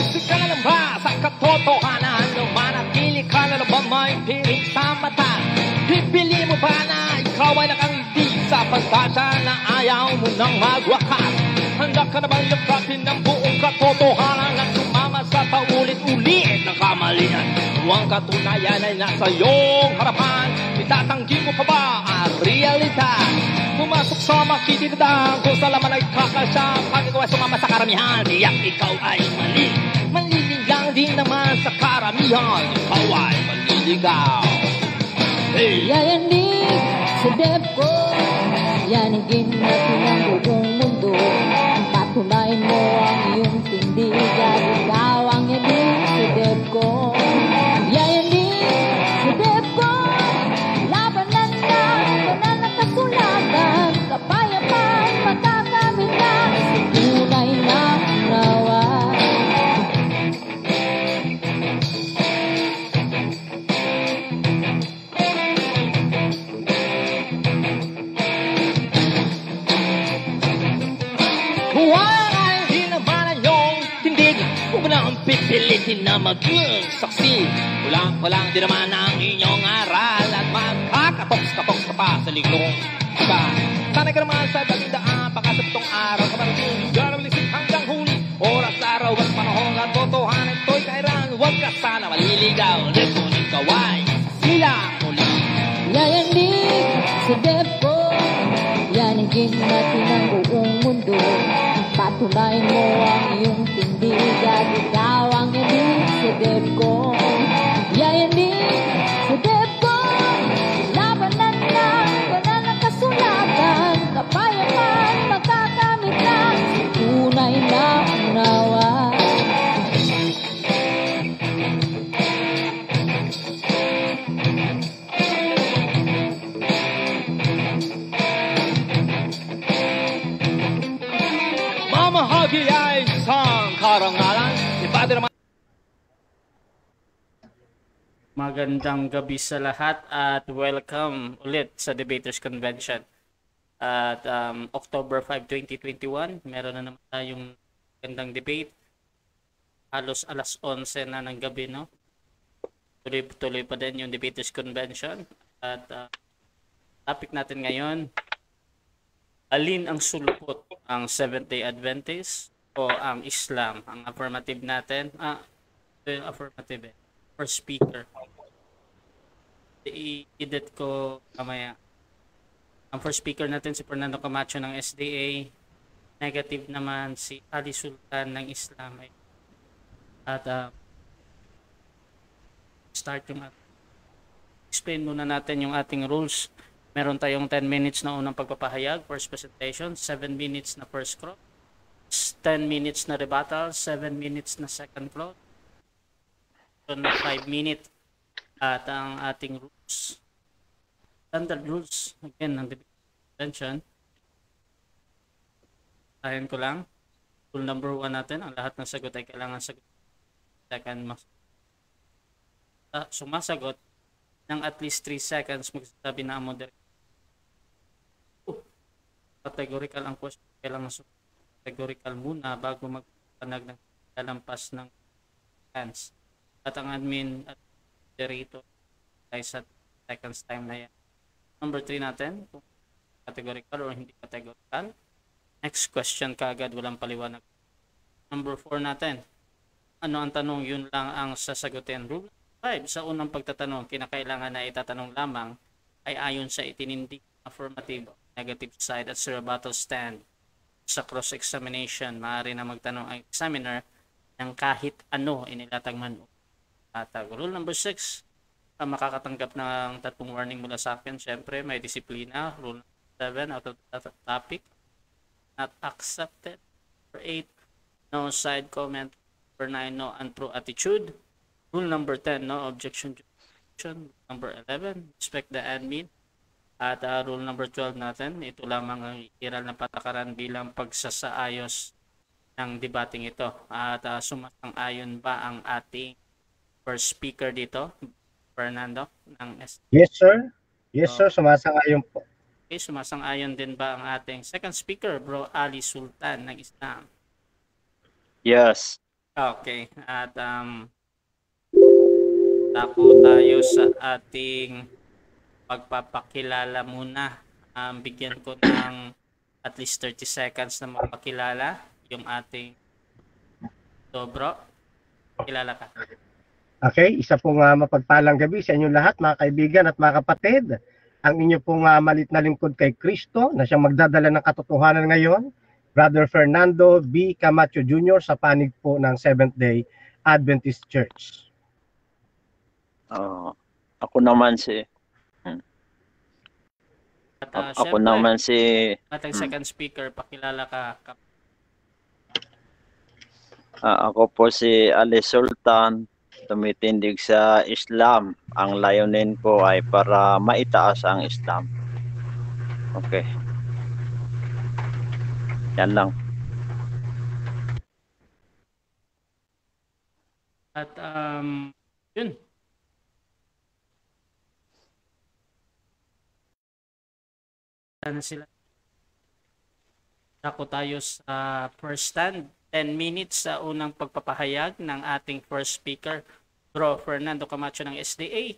Gusto ka na lang ba sa katotohanan? Manatili ka na lang ba may piling sa mata? Pipili mo ba na ikaw ay nakangiti sa pagkasa na ayaw mo nang magwakas? Handa ka na bang lampatin ng buong katotohanan at sumama sa paulit-ulit na kamalian? Ang katunayan ay nasa iyong harapan. Itatanggi mo pa ba ang realidad? Pumasok sa makikitidang kung sa laman ay kakasya. Pag ikaw ay sumama sa karamihan, tiyak ikaw ay mali. Maliligang din naman sa karamihan, ikaw ay maliligaw. Hey! Yayanig sa depko, yanigin natin ang buong mundo. Patunayan mo ang iyong tindigan, ikaw ang yanig sa depko. Yayanig sa depko, labanan na, banal na kasulatan, kapayapaan, matakamit na, sa tunay na nawa. Pipilitin na maging saksi. Kulang din naman ang inyong aral at magkakatoks-katoks ka pa sa liglong ka. Sanay ka naman sa dating daan, baka sa pitong araw ka marating. Garabilisip hanggang huli, oras, araw at panahon at totohanan to'y kairan. Huwag ka sana maliligaw, lipon ikaw ay silang muli. Yayanig sa depko, yanigin natin ang buong mundo. Patunayan mo ang iyong tindigan, ikaw ang yanig sa depko. Yayanig sa depko, labanan na, banal na kasulatan, kapayapaan, makakamit na, sa tunay na unawa. Mamahagi ay isang karangalan. Iba din naman. Magandang gabi sa lahat at welcome ulit sa Debaters Convention. At October 5, 2021, meron na naman tayong magandang debate. Halos alas 11 na ng gabi, no? Tuloy pa din yung Debaters Convention. At topic natin ngayon, alin ang sulpot, ang Seventh-day Adventist o ang Islam? Ang affirmative natin, affirmative first speaker. I-edit ko kamaya. Ang first speaker natin si Fernando Camacho ng SDA. Negative naman si Ali Sultan ng Islam. At start yung explain muna natin yung ating rules. Meron tayong 10 minutes na unang pagpapahayag, first presentation, 7 minutes na first crop, 10 minutes na rebuttal, 7 minutes na second crop, 5 minutes. At ang ating rules, standard rules, again, ng debate convention. Ayan ko lang. Rule number 1 natin, ang lahat ng sagot ay kailangan sagot. Second, sumasagot ng at least 3 seconds, magsasabi na ang moderator. Categorical ang question, kailangan categorical muna bago magpanag ng kalampas ng hands. At ang admin at moderator ay sa seconds time na yan. Number 3 natin, kung categorical or hindi categorical. Next question kaagad, walang paliwanag. Number 4 natin, ano ang tanong, yun lang ang sasagutin. Rule 5, sa unang pagtatanong, kinakailangan na itatanong lamang ay ayon sa itinindig affirmative negative side at sa rebuttal stand. Sa cross-examination, maaari na magtanong ang examiner ng kahit ano inilatag man. At rule number 6, makakatanggap ng 3 warning mula sa akin. Siyempre, may disiplina. Rule 7, out of the topic, not accepted. Number 8, no side comment. Number 9, no untrue attitude. Rule number 10, no objection. Number 11, respect the admin. At rule number 12 natin, ito lamang ang iral na patakaran bilang pagsasaayos ng debating ito. At sumasang-ayon ba ang ating first speaker dito, Fernando? Yes, sir. Yes, sir. Sumasang-ayon po. Okay, sumasang-ayon din ba ang ating second speaker, Bro Ali Sultan ng Islam? Yes. Okay. At tapo tayo sa ating pagpapakilala muna. Bigyan ko ng at least 30 seconds na mapakilala yung ating dobro. Kilala ka. Okay, isa pong mapagpalang gabi sa inyong lahat, mga kaibigan at mga kapatid. Ang inyo pong malit na lingkod kay Kristo na siyang magdadala ng katotohanan ngayon, Brother Fernando B. Camacho Jr. sa panig po ng Seventh-day Adventist Church. Ako naman si At ako syempre, naman si ating second speaker, pakilala ka. ako po si Ali Sultan, tumitindig sa Islam. Ang layunin ko ay para maitaas ang Islam. Okay. Yan lang. At yun. Na sila. Ako tayo sa first stand. 10 minutes sa unang pagpapahayag ng ating first speaker, Bro Fernando Camacho ng SDA.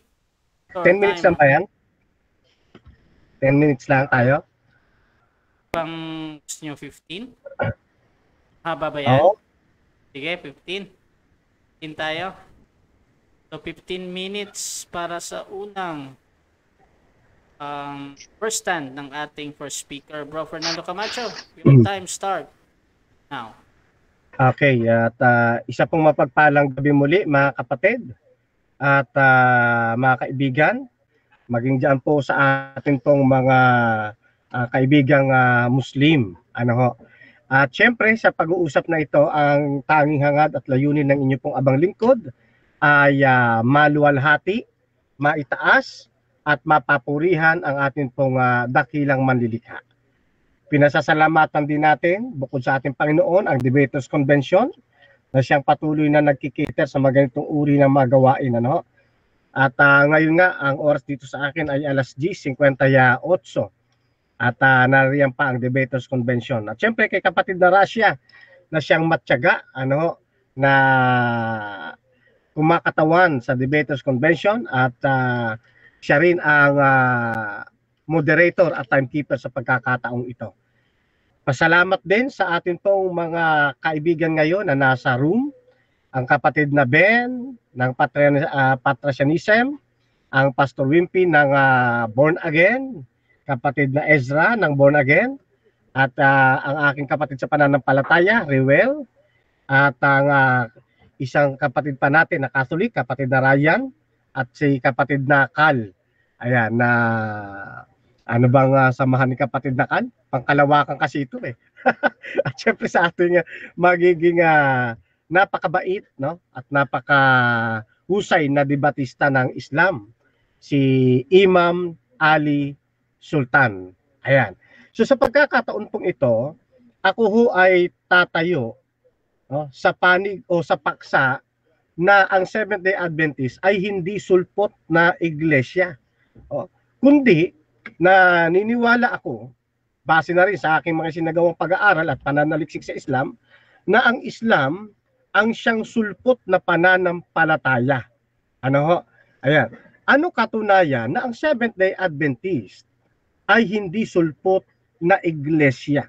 10 minutes lang ba yan? 10 minutes lang tayo? Pang gusto nyo 15? Haba ba yan? Oo. Sige, 15. 15 tayo. So 15 minutes para sa unang first stand ng ating first speaker, Bro Fernando Camacho. Your time start now. Okay, at isa pong mapagpalang gabi muli, mga kapatid at mga kaibigan, maging dyan po sa atin pong mga kaibigang Muslim. Ano ho? At syempre sa pag-uusap na ito, ang tanging hangad at layunin ng inyo pong abang lingkod ay maluwalhati, maitaas at mapapurihan ang atin pong dakilang manlilikha. Pinasasalamatan din natin, bukod sa ating Panginoon, ang Debaters Convention na siyang patuloy na nagkikiter sa mga ganitong uri ng mga gawain. Ano? At ngayon nga, ang oras dito sa akin ay alas 10:58. At nariyan pa ang Debaters Convention. At syempre kay kapatid na Russia na siyang matyaga, ano, na kumakatawan sa Debaters Convention at siya rin ang moderator at timekeeper sa pagkakataong ito. Pasalamat din sa atin pong mga kaibigan ngayon na nasa room, ang kapatid na Ben ng Patricianism, ang Pastor Wimpy ng Born Again, kapatid na Ezra ng Born Again, at ang aking kapatid sa pananampalataya, Rewel, at ang isang kapatid pa natin na Catholic, kapatid na Ryan, at si kapatid na Cal. Ayan, na ano bang samahan ni kapatid na Cal? Pangkalawakan kasi ito eh. At syempre sa ating magiging napakabait, no? At napakahusay na debatista ng Islam, si Imam Ali Sultan. Ayan. So sa pagkakataon pong ito, ako ho ay tatayo, no, sa panig o sa paksa na ang Seventh-day Adventist ay hindi sulpot na iglesia. Kundi na niniwala ako, base na rin sa aking mga sinagawang pag-aaral at pananaliksik sa Islam, na ang Islam ang siyang sulpot na pananampalataya. Ano ho? Ayan. Ano katunayan na ang Seventh-day Adventist ay hindi sulpot na iglesia?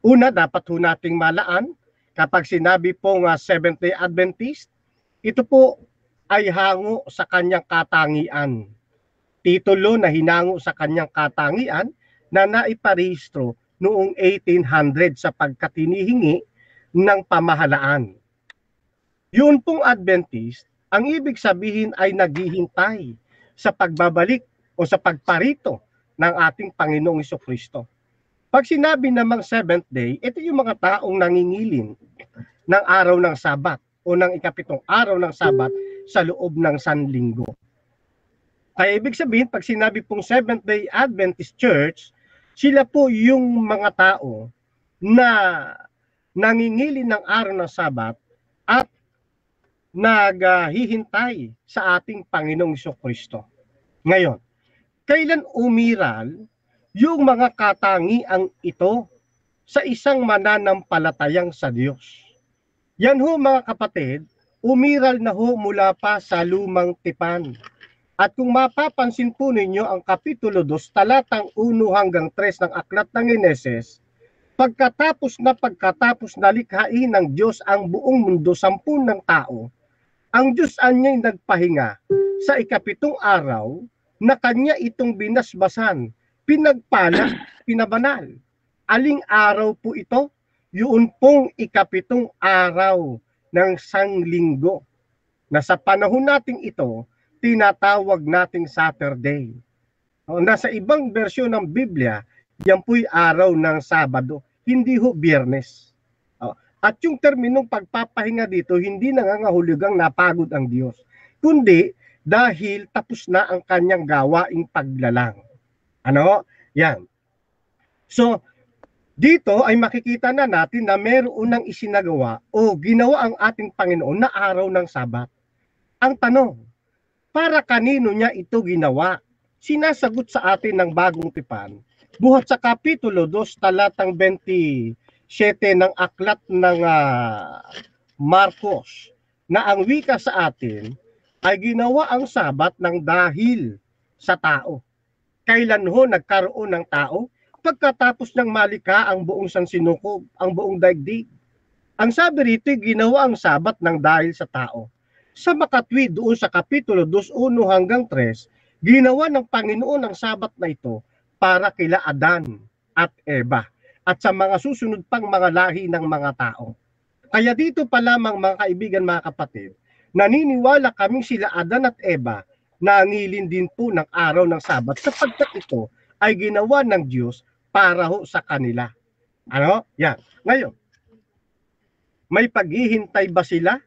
Una, dapat ho nating malaan, kapag sinabi pong Seventh-day Adventist, ito po ay hango sa kanyang katangian. Titulo na hinango sa kanyang katangian na naiparehistro noong 1800 sa pagkatinihingi ng pamahalaan. Yun pong Adventist, ang ibig sabihin ay naghihintay sa pagbabalik o sa pagparito ng ating Panginoong Jesucristo. Pag sinabi namang seventh day, ito yung mga taong nangingilin ng araw ng Sabat o ng ikapitong araw ng Sabat sa loob ng Sanlinggo. Kaya ibig sabihin, pag sinabi pong Seventh-day Adventist Church, sila po yung mga tao na nangingilin ng araw ng Sabat at naghihintay sa ating Panginoong Jesucristo. Ngayon, kailan umiral yung mga katangiang ito sa isang mananampalatayang sa Diyos? Yan ho mga kapatid, umiral na ho mula pa sa lumang tipan. At kung mapapansin po ninyo ang Kapitulo 2, talatang 1 hanggang 3 ng Aklat ng Heneses, pagkatapos na likhain ng Diyos ang buong mundo, 10 ng tao, ang Diyos anya'y nagpahinga sa ikapitong araw na kanya itong binasbasan, pinagpala, pinabanal. Aling araw po ito? Yun pong ikapitong araw ng sanglinggo na sa panahon nating ito, tinatawag nating Saturday. Nasa ibang bersyon ng Biblia, yan po'y araw ng Sabado, hindi ho Biyernes. At yung terminong pagpapahinga dito, hindi nangangahulugang napagod ang Diyos, kundi dahil tapos na ang kanyang gawaing paglalang. Ano? Yan. So, dito ay makikita na natin na meron ng isinagawa o ginawa ang ating Panginoon na araw ng Sabat. Ang tanong, para kanino niya ito ginawa? Sinasagot sa atin ng Bagong Tipan, buhat sa Kapitulo 2, talatang 27 ng Aklat ng Marcos, na ang wika sa atin ay ginawa ang Sabat ng dahil sa tao. Kailan ho nagkaroon ng tao? Pagkatapos ng malikha ang buong sansinukob, ang buong daigdig. Ang sabi rito, ginawa ang Sabat ng dahil sa tao. Sa makatwid doon sa Kapitulo 2, 1 hanggang 3, ginawa ng Panginoon ang Sabat na ito para kila Adan at Eva at sa mga susunod pang mga lahi ng mga tao. Kaya dito pa lamang mga kaibigan, mga kapatid, naniniwala kaming sila Adan at Eva nangilin din po ng araw ng Sabat sapagkat ito ay ginawa ng Diyos para ho sa kanila. Ano? Yan. Ngayon, may paghihintay ba sila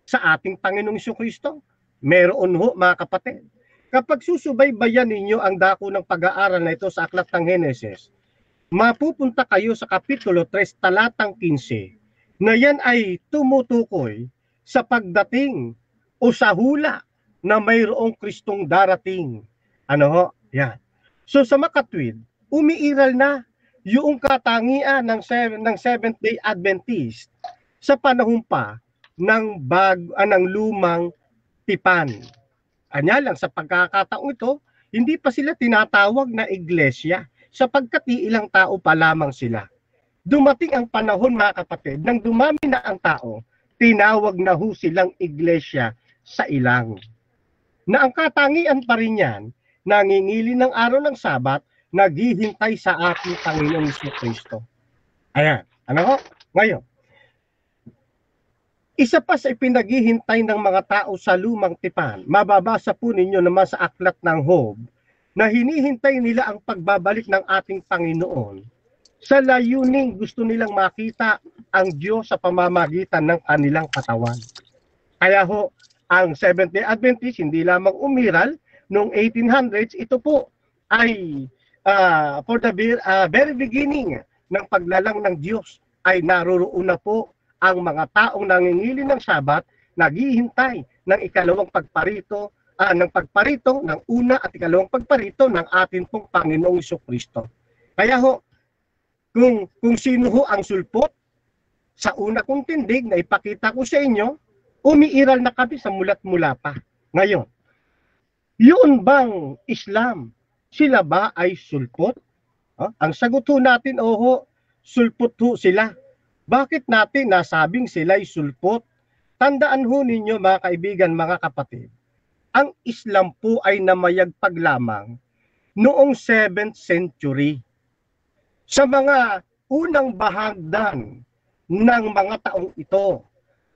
sa ating Panginoong Jesucristo? Meron ho mga kapatid. Kapag susubaybayan ninyo ang dako ng pag-aaral na ito sa Aklat ng Heneses, mapupunta kayo sa Kapitulo 3, talatang 15, na yan ay tumutukoy sa pagdating o sa hula na mayroong Kristong darating. Ano ho? Yan. So sa makatwid, umiiral na yung katangian ng Seventh-day Adventist sa panahon pa ng lumang tipan. Anya lang sa pagkakataong ito, hindi pa sila tinatawag na iglesia sapagkat ilang tao pa lamang sila. Dumating ang panahon mga kapatid, nang dumami na ang tao, tinawag na ho silang iglesia sa ilang. Na ang katangian pa rin yan, nangingili ng araw ng Sabat, naghihintay sa ating Panginoong Jesucristo. Ayan, ano ho? Ngayon, isa pa sa ipinaghihintay ng mga tao sa lumang tipan, mababasa po ninyo naman sa Aklat ng Job, na hinihintay nila ang pagbabalik ng ating Panginoon. Sa layuning gusto nilang makita ang Diyos sa pamamagitan ng kanilang katawan. Kaya ho, ang Seventh-day Adventist hindi lamang umiral noong 1800s, ito po ay for the very beginning ng paglalang ng Diyos ay naroroon na po ang mga taong nangingili ng Sabat, naghihintay ng ikalawang pagparito, ng una at ikalawang pagparito ng ating pong Panginoong Jesucristo. Kaya ho, kung sino ho ang sulpot, sa una kong tindig na ipakita ko sa inyo, umiiral na kami sa mulat-mula pa. Ngayon, yun bang Islam? Sila ba ay sulpot? Ang sagot ho natin, sulpot ho sila. Bakit natin nasabing sila'y sulpot? Tandaan ho ninyo mga kaibigan, mga kapatid, ang Islam po ay namayagpag lamang noong 7th century. Sa mga unang bahagdan ng mga taong ito,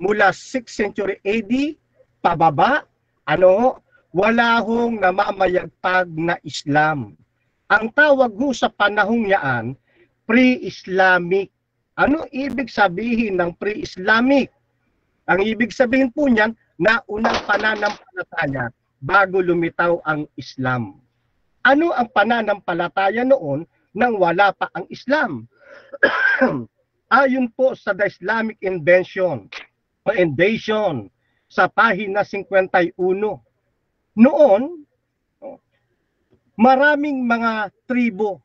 mula 6th century AD, pababa, wala hong namamayagpag na Islam. Ang tawag ho sa panahong yaan, pre-Islamic. Ano ibig sabihin ng pre-Islamic? Ang ibig sabihin po niyan, naunang pananampalataya bago lumitaw ang Islam. Ano ang pananampalataya noon nang wala pa ang Islam? Ayon po sa The Islamic Invasion sa pahina 51, noon, maraming mga tribo.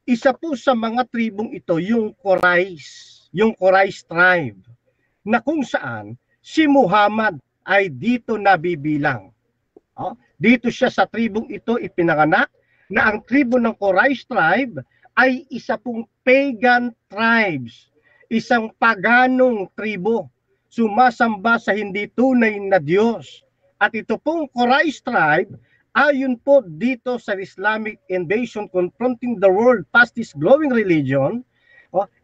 Isa po sa mga tribong ito, yung Quraysh tribe. na kung saan si Muhammad ay dito nabibilang. Dito siya sa tribong ito ipinanganak, na ang tribo ng Quraysh tribe ay isa pong pagan tribes, isang paganong tribo, sumasamba sa hindi tunay na Diyos. At ito pong Quraysh tribe, ayon po dito sa Islamic invasion confronting the world past this glowing religion,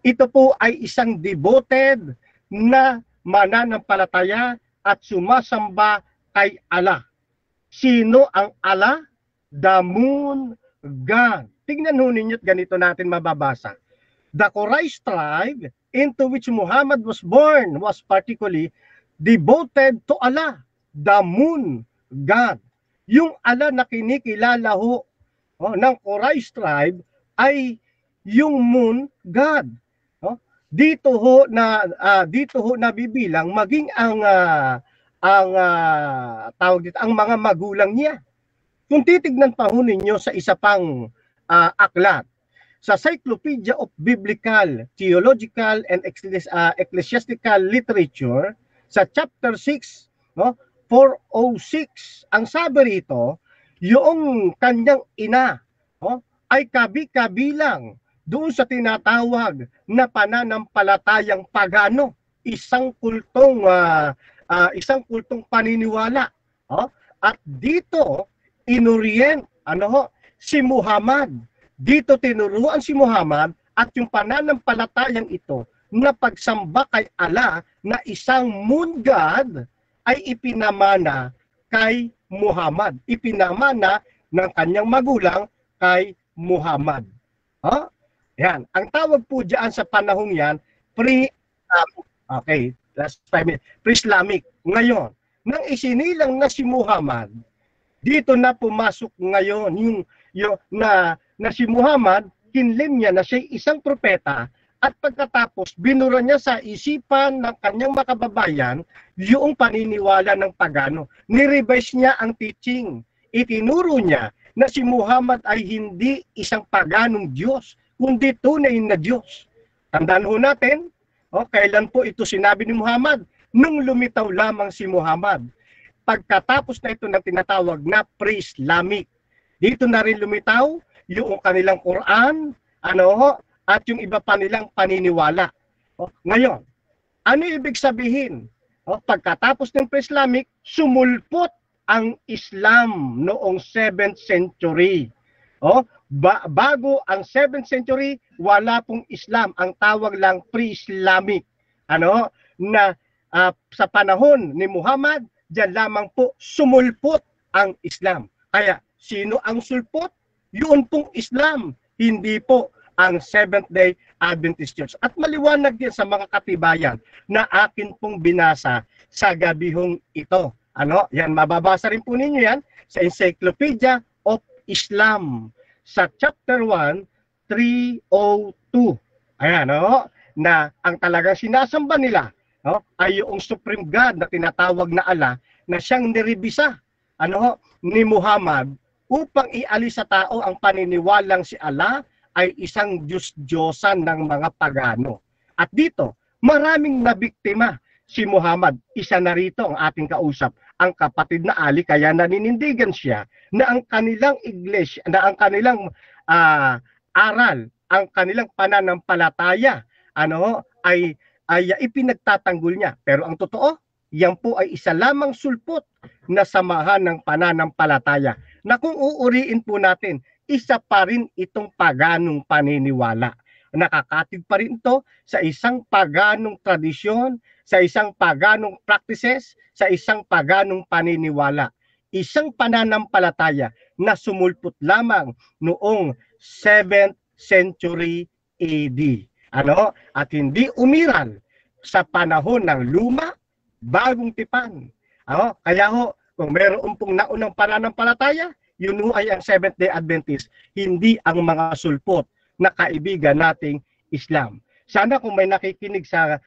ito po ay isang devoted na mananampalataya at sumasamba kay Allah. Sino ang Allah? The moon god. Tingnan ho ninyo at ganito natin mababasa. The Quraysh tribe into which Muhammad was born was particularly devoted to Allah, the moon god. Yung Allah na kinikilala ho ng Quraysh tribe ay yung moon god. Dito ho nabibilang maging tawag dito, ang mga magulang niya. Kung titignan pa ho ninyo sa isa pang aklat, sa Cyclopedia of Biblical, Theological, and Ecclesiastical Literature, sa chapter 6, 406, ang sabi rito, yung kanyang ina ay kabi-kabilang doon sa tinatawag na pananampalatayang pagano, isang kultong paniniwala. At dito inurient si Muhammad. Dito tinuruan si Muhammad at yung pananampalatayang ito na pagsamba kay Allah na isang moon god ay ipinamana kay Muhammad. Ipinamana ng kanyang magulang kay Muhammad. Yan. Ang tawag po diyan sa panahong yan, last 5 minutes. Pre-Islamic. Ngayon, nang isinilang na si Muhammad, dito na pumasok ngayon na si Muhammad, kinlim niya na siya isang propeta, at pagkatapos binura niya sa isipan ng kanyang makababayan yung paniniwala ng pagano. Nirevise niya ang teaching. Itinuro niya na si Muhammad ay hindi isang paganong Diyos, kundi tunay na Diyos. Tandaan ho natin, kailan po ito sinabi ni Muhammad? Nung lumitaw lamang si Muhammad. Pagkatapos na ito ng tinatawag na pre-Islamic. Dito na rin lumitaw yung kanilang Quran, at yung iba pa nilang paniniwala. Ngayon, ano ibig sabihin? Pagkatapos ng pre-Islamic, sumulpot ang Islam noong 7th century. Bago ang 7th century, wala pong Islam. Ang tawag lang pre-Islamic. Sa panahon ni Muhammad, diyan lamang po sumulpot ang Islam. Kaya, sino ang sulpot? Yun pong Islam. Hindi po ang Seventh-day Adventist Church. At maliwanag din sa mga katibayan na akin pong binasa sa gabihong ito. Yan, mababasa rin po ninyo yan sa Encyclopedia of Islam. Sa chapter 1, 302. Ayan, na ang talagang sinasamba nila ay yung Supreme God na tinatawag na Allah na siyang niribisa ni Muhammad upang ialis sa tao ang paniniwalang si Allah ay isang Diyos-Diyosan ng mga pagano. At dito, maraming nabiktima si Muhammad. Isa na rito ang ating kausap, ang kapatid na Ali, kaya naninindigan siya na ang kanilang iglesia, na ang kanilang aral, ang kanilang pananampalataya, ay ipinagtatanggol niya. Pero ang totoo, yan po ay isa lamang sulpot na samahan ng pananampalataya. Na kung uuriin po natin, isa pa rin itong paganong paniniwala. Nakakatid pa rin ito sa isang paganong tradisyon, sa isang paganong practices, sa isang paganong paniniwala. Isang pananampalataya na sumulpot lamang noong 7th century AD. At hindi umiral sa panahon ng luma, bagong tipan. Kaya kung meron pong naunang pananampalataya, yun ay ang Seventh-day Adventist, hindi ang mga sulpot na kaibigan nating Islam. Sana kung may nakikinig sa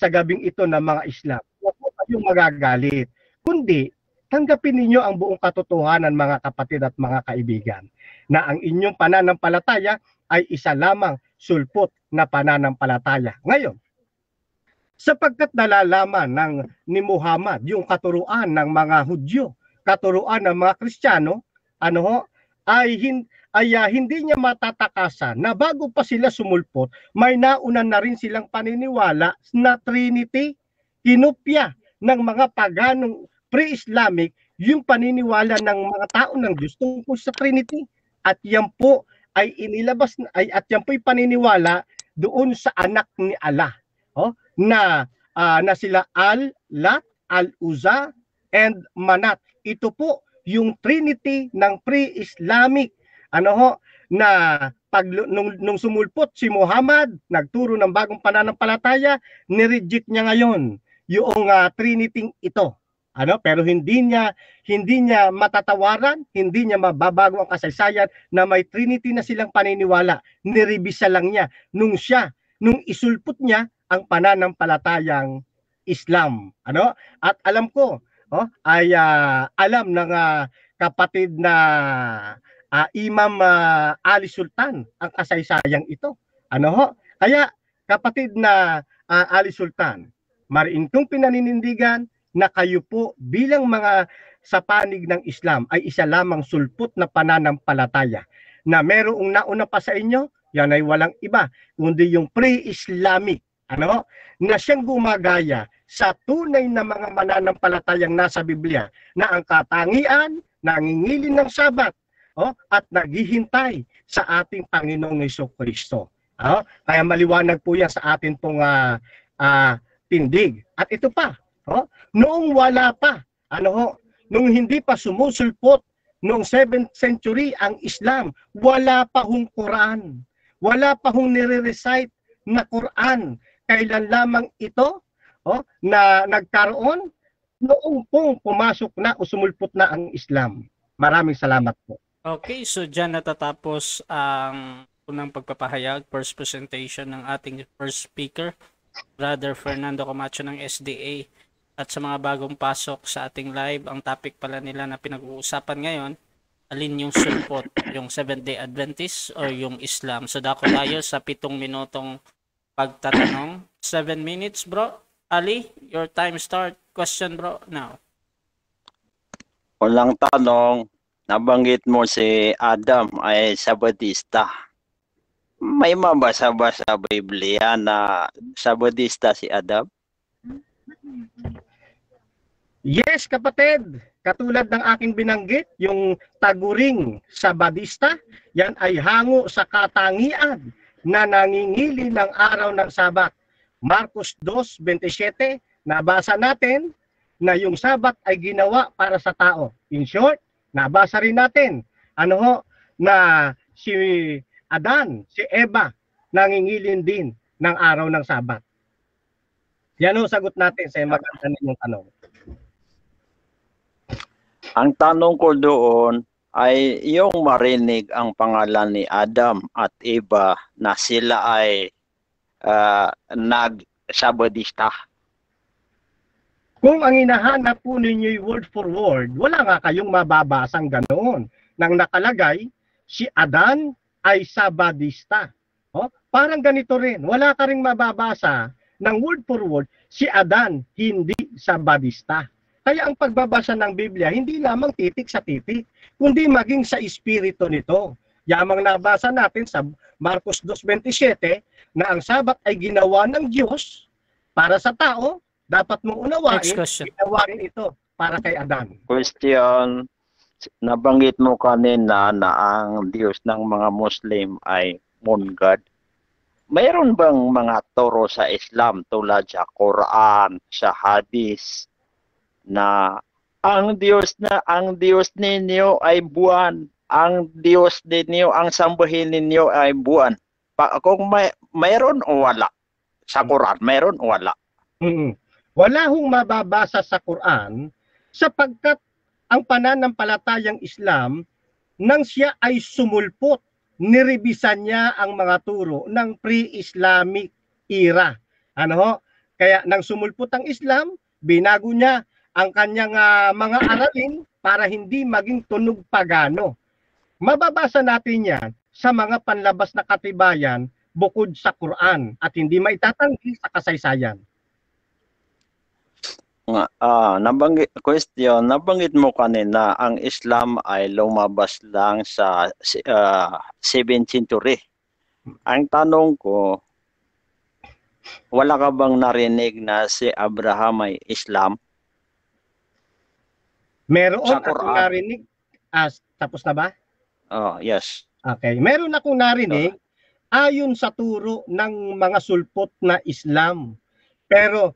gabing ito ng mga Islam, huwag po kayong magagalit. Kundi, tanggapin ninyo ang buong katotohanan, mga kapatid at mga kaibigan, na ang inyong pananampalataya ay isa lamang sulpot na pananampalataya. Ngayon, sapagkat nalalaman ni Muhammad yung katuruan ng mga Hudyo, katuruan ng mga Kristiyano, hindi niya matatakasan na bago pa sila sumulpot, may nauna na rin silang paniniwala na Trinity. Kinopya ng mga paganong pre-Islamic yung paniniwala ng mga tao ng Diyos tungkol sa Trinity. At yan po ay inilabas at yan po ay paniniwala doon sa anak ni Allah, na sila Al-Lat, Al-Uzza, and Manat. Ito po yung Trinity ng pre-Islamic, na nung sumulpot si Muhammad, nagturo ng bagong pananampalataya, nireject niya ngayon yung Trinity ito. Pero hindi niya matatawaran, hindi niya mababago ang kasaysayan na may Trinity na silang paniniwala. Niribisa lang niya nung isulpot niya ang pananampalatayang Islam. At alam ko, alam ng kapatid na Imam Ali Sultan ang kasaysayang ito. Kaya kapatid na Ali Sultan, mariin kong pinaninindigan na kayo po bilang mga sa panig ng Islam ay isa lamang sulpot na pananampalataya. Na merong nauna pa sa inyo, yan ay walang iba, kundi yung pre-Islamic, na siyang gumagaya sa tunay na mga mananampalatayang nasa Biblia, na ang katangian, nangingilin ng Sabat, at naghihintay sa ating Panginoong Jesucristo. Kaya maliwanag po yan sa atin pong tindig. At ito pa, noong wala pa, nung hindi pa sumusulpot noong 7th century ang Islam, wala pa hong Quran, wala pa hong nire-recite na Quran. Kailan lamang ito na nagkaroon? Noong pong pumasok na o sumulpot na ang Islam. Maraming salamat po. Okay, so dyan natatapos ang unang pagpapahayag, first presentation ng ating first speaker, Brother Fernando Camacho ng SDA. At sa mga bagong pasok sa ating live, ang topic pala nila na pinag-uusapan ngayon, alin yung sulpot, yung Seventh-day Adventist o yung Islam. So dako tayo sa 7 minutong pagtatanong. 7 minutes, bro. Ali, your time start. Question, bro, now. Walang tanong, nabanggit mo si Adam ay Sabadista. May mabasa ba sa Biblia na Sabadista si Adam? Yes, kapatid. Katulad ng aking binanggit, yung taguring Sabadista, yan ay hango sa katangian na nangingili ng araw ng Sabat. Marcos 2:27, nabasa natin na yung Sabat ay ginawa para sa tao. In short, nabasa rin natin na si Adan, si Eva, nangingilin din ng araw ng Sabat. Yan ang sagot natin sa maganda ninyong tanong. Ang tanong ko doon ay yung marinig ang pangalan ni Adam at Eva na sila ay nag-Sabadista. Kung ang hinahanap po ninyo word for word, wala nga kayong mababasang ganoon. Nang nakalagay, si Adan ay Sabadista. Parang ganito rin, wala ka ring mababasa ng word for word, si Adan hindi Sabadista. Kaya ang pagbabasa ng Biblia, hindi lamang titik sa titik, kundi maging sa espiritu nito. Yamang nabasa natin sa Marcos 2:27 na ang Sabat ay ginawa ng Diyos para sa tao, dapat mong unawain, ginawa rin ito para kay Adan. Question, nabanggit mo kanina na ang Diyos ng mga Muslim ay Moon God. Mayroon bang mga turo sa Islam tulad sa Quran, sa Hadith, na ang Diyos ninyo ay buwan, ang Diyos ninyo, ang sambahin ninyo ay buwan? Kung mayroon o wala sa Quran, mayroon o wala? Wala hong mababasa sa Quran sapagkat ang pananampalatayang Islam nang siya ay sumulpot, nirebisan niya ang mga turo ng pre-Islamic era. Kaya nang sumulpot ang Islam, binago niya ang kanyang mga aralin para hindi maging tunog pagano. Mababasa natin yan sa mga panlabas na katibayan bukod sa Quran at hindi maitatanggi sa kasaysayan. nabanggit mo kanina ang Islam ay lumabas lang sa 7th century. Ang tanong ko, wala ka bang narinig na si Abraham ay Islam? Meron Sa akong Quran. narinig. Tapos na ba? Oh, yes. Okay. Meron akong narinig ayon sa turo ng mga sulpot na Islam. Pero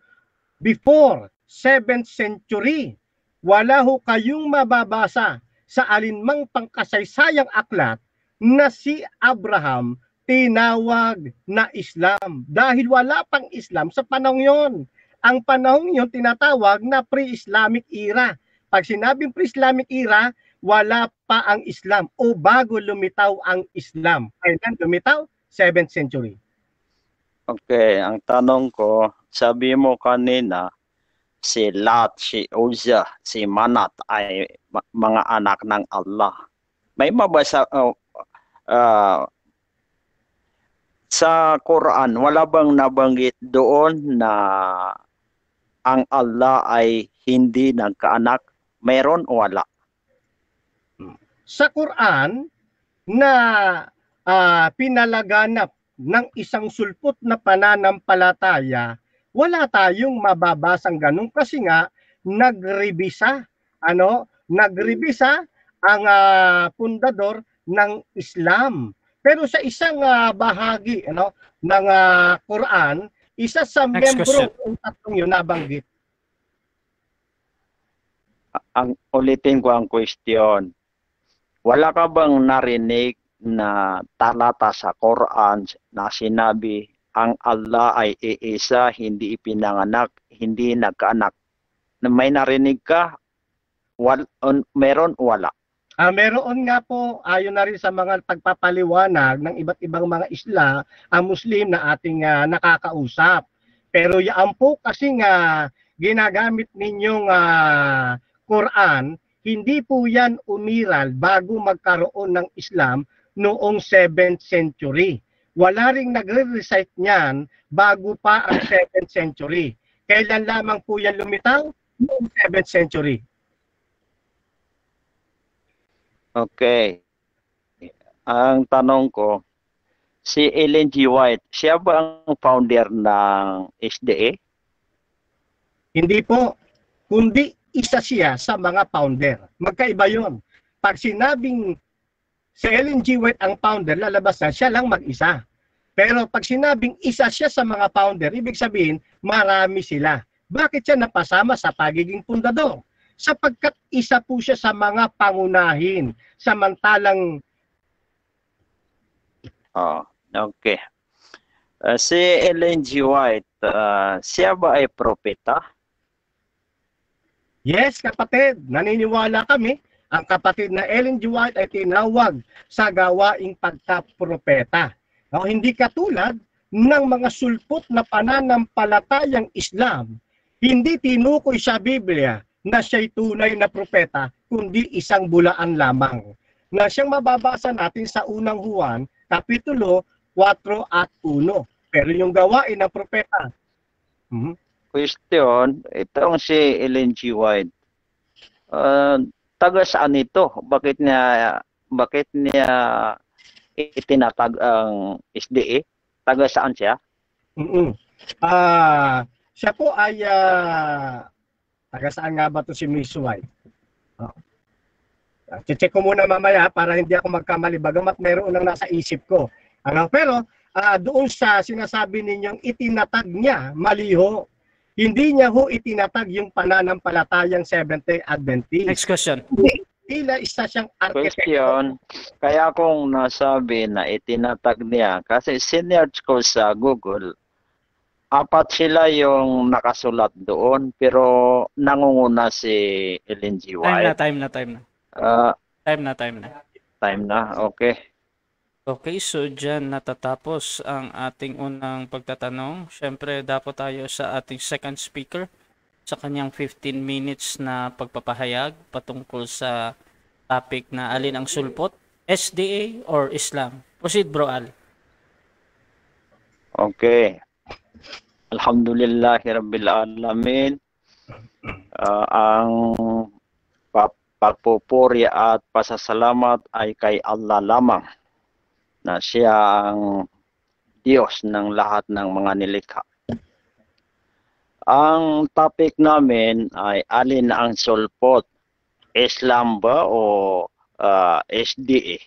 before 7th century, wala ho kayong mababasa sa alinmang pangkasaysayang aklat na si Abraham tinawag na Islam. Dahil wala pang Islam sa panahon yon. Ang panahon yon tinatawag na pre-Islamic era. Pag sinabing pre-Islamic era, wala pa ang Islam o bago lumitaw ang Islam. Kailan lumitaw? 7th century. Okay, ang tanong ko, sabi mo kanina, si Lat, si Uzza, si Manat ay mga anak ng Allah. May mabasa sa Quran, wala bang nabanggit doon na ang Allah ay hindi nagkaanak? Meron o wala? Sa Quran na pinalaganap ng isang sulpot na pananampalataya, wala tayong mababasang ganun kasi nga nagrebisa ang pundador ng Islam. Pero sa isang bahagi ng Quran, isa sa membro ng tatlong yun nabanggit. Ulitin ko ang question. Wala ka bang narinig na talata sa Quran na sinabi ang Allah ay iisa, hindi ipinanganak, hindi nagkaanak? May narinig ka? Meron o wala? Meron nga po, ayon na rin sa mga pagpapaliwanag ng iba't ibang mga Muslim na ating nakakausap. Pero yan po kasi nga ginagamit ninyong Quran, hindi po yan umiral bago magkaroon ng Islam noong 7th century. Wala ring nagre-recite niyan bago pa ang 7th century. Kailan lamang po yan lumitaw? Noong 7th century. Okay. Ang tanong ko, si Ellen G. White, siya ba ang founder ng SDA? Hindi po, kundi isa siya sa mga founder. Magkaiba yon. Pag sinabing si Ellen G. White ang founder, lalabas na siya lang mag-isa. Pero pag sinabing isa siya sa mga founder, ibig sabihin, marami sila. Bakit siya napasama sa pagiging pundador? Sapagkat isa po siya sa mga pangunahin. Samantalang... Okay. Si Ellen G. White, siya ba ay propeta? Yes, kapatid, naniniwala kami. Ang kapatid na Ellen G. White ay tinawag sa gawaing pagkapropeta. Hindi katulad ng mga sulpot na pananampalatayang Islam, hindi tinukoy sa Biblia na siya'y tunay na propeta, kundi isang bulaan lamang. Na siyang mababasa natin sa unang Juan, Kapitulo 4 at 1. Pero yung gawain ng propeta, Question, itong si Ellen G. White, taga saan ito? Bakit niya itinatag ang SDA? Taga saan siya? Siya po ay taga saan nga ba ito si Miss White? Check ko muna mamaya para hindi ako magkamali, bagamat meron nang nasa isip ko. Pero doon sa sinasabi ninyong itinatag niya, maliho. Hindi niya ho itinatag yung pananampalatayang Seventh-day Adventist. Next question. Tila isa siyang arkitekto. Question, kaya kung nasabi na itinatag niya, kasi sinearch ko sa Google, 4 sila yung nakasulat doon, pero nangunguna si Ellen G. White. Time na. Okay. Okay, so dyan natatapos ang ating unang pagtatanong. Siyempre, dapat tayo sa ating second speaker sa kanyang 15 minutes na pagpapahayag patungkol sa topic na alin ang sulpot, SDA or Islam. Proceed, Bro Al. Okay. Alhamdulillahi Rabbil Alamin. Ang pagpupuri at pasasalamat ay kay Allah lamang, na siya ang Diyos ng lahat ng mga nilikha. Ang topic namin ay alin ang sulpot, Islam ba o SDA?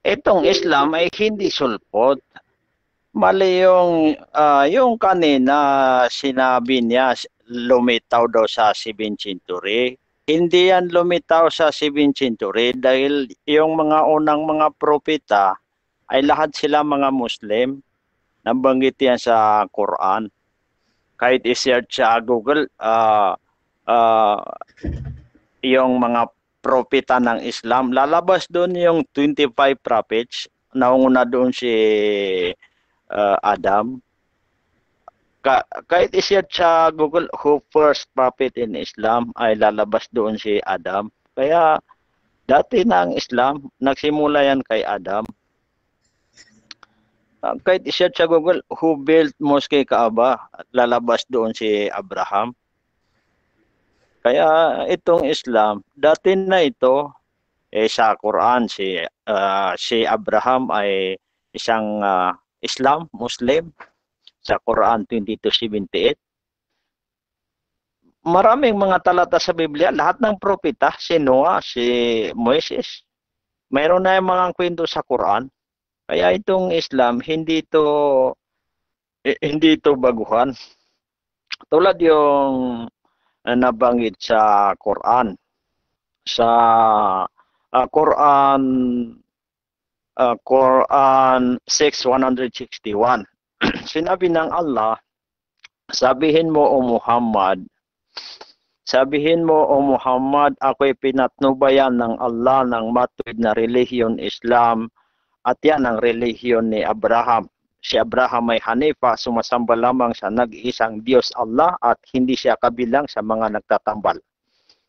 Itong Islam ay hindi sulpot. Mali yung kanina sinabi niya lumitaw daw sa 7th century. Hindi yan lumitaw sa 7th century dahil yung mga unang mga propeta ay lahat sila mga Muslim. Nabanggit yan sa Quran. Kahit i-search sa Google, yung mga propeta ng Islam, lalabas doon yung 25 prophets. Naunguna doon si Adam. Kahit i-search sa Google, who first prophet in Islam, ay lalabas doon si Adam. Kaya dati na ang Islam, nagsimula yan kay Adam. Kahit i-search sa Google, who built Mosque Kaaba, lalabas doon si Abraham. Kaya itong Islam, dati na ito, sa Quran, si Abraham ay isang Islam, Muslim, sa Quran 22:78. Maraming mga talata sa Biblia, lahat ng propeta, si Noah, si Moises, mayroon na yung mga kwento sa Quran. Kaya itong Islam, hindi ito baguhan. Tulad yung nabanggit sa Quran. Sa Quran 6:161. Sinabi ng Allah, sabihin mo o Muhammad, ako'y pinatnubayan ng Allah ng matuwid na relihiyon Islam, at yan ang relihiyon ni Abraham. Si Abraham ay Hanifa, sumasamba lamang sa nag-iisang Diyos Allah at hindi siya kabilang sa mga nagtatambal.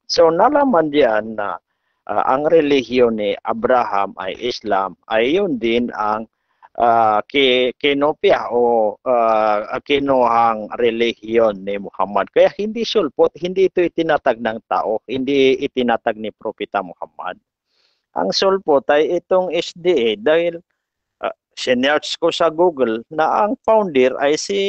So nalaman diyan na ang relihiyon ni Abraham ay Islam, ay yun din ang kinopya o kinuhang relihiyon ni Muhammad. Kaya hindi sulpot, hindi ito itinatag ng tao, hindi itinatag ni Propeta Muhammad. Ang sulpot ay itong SDA dahil sinearch ko sa Google na ang founder ay si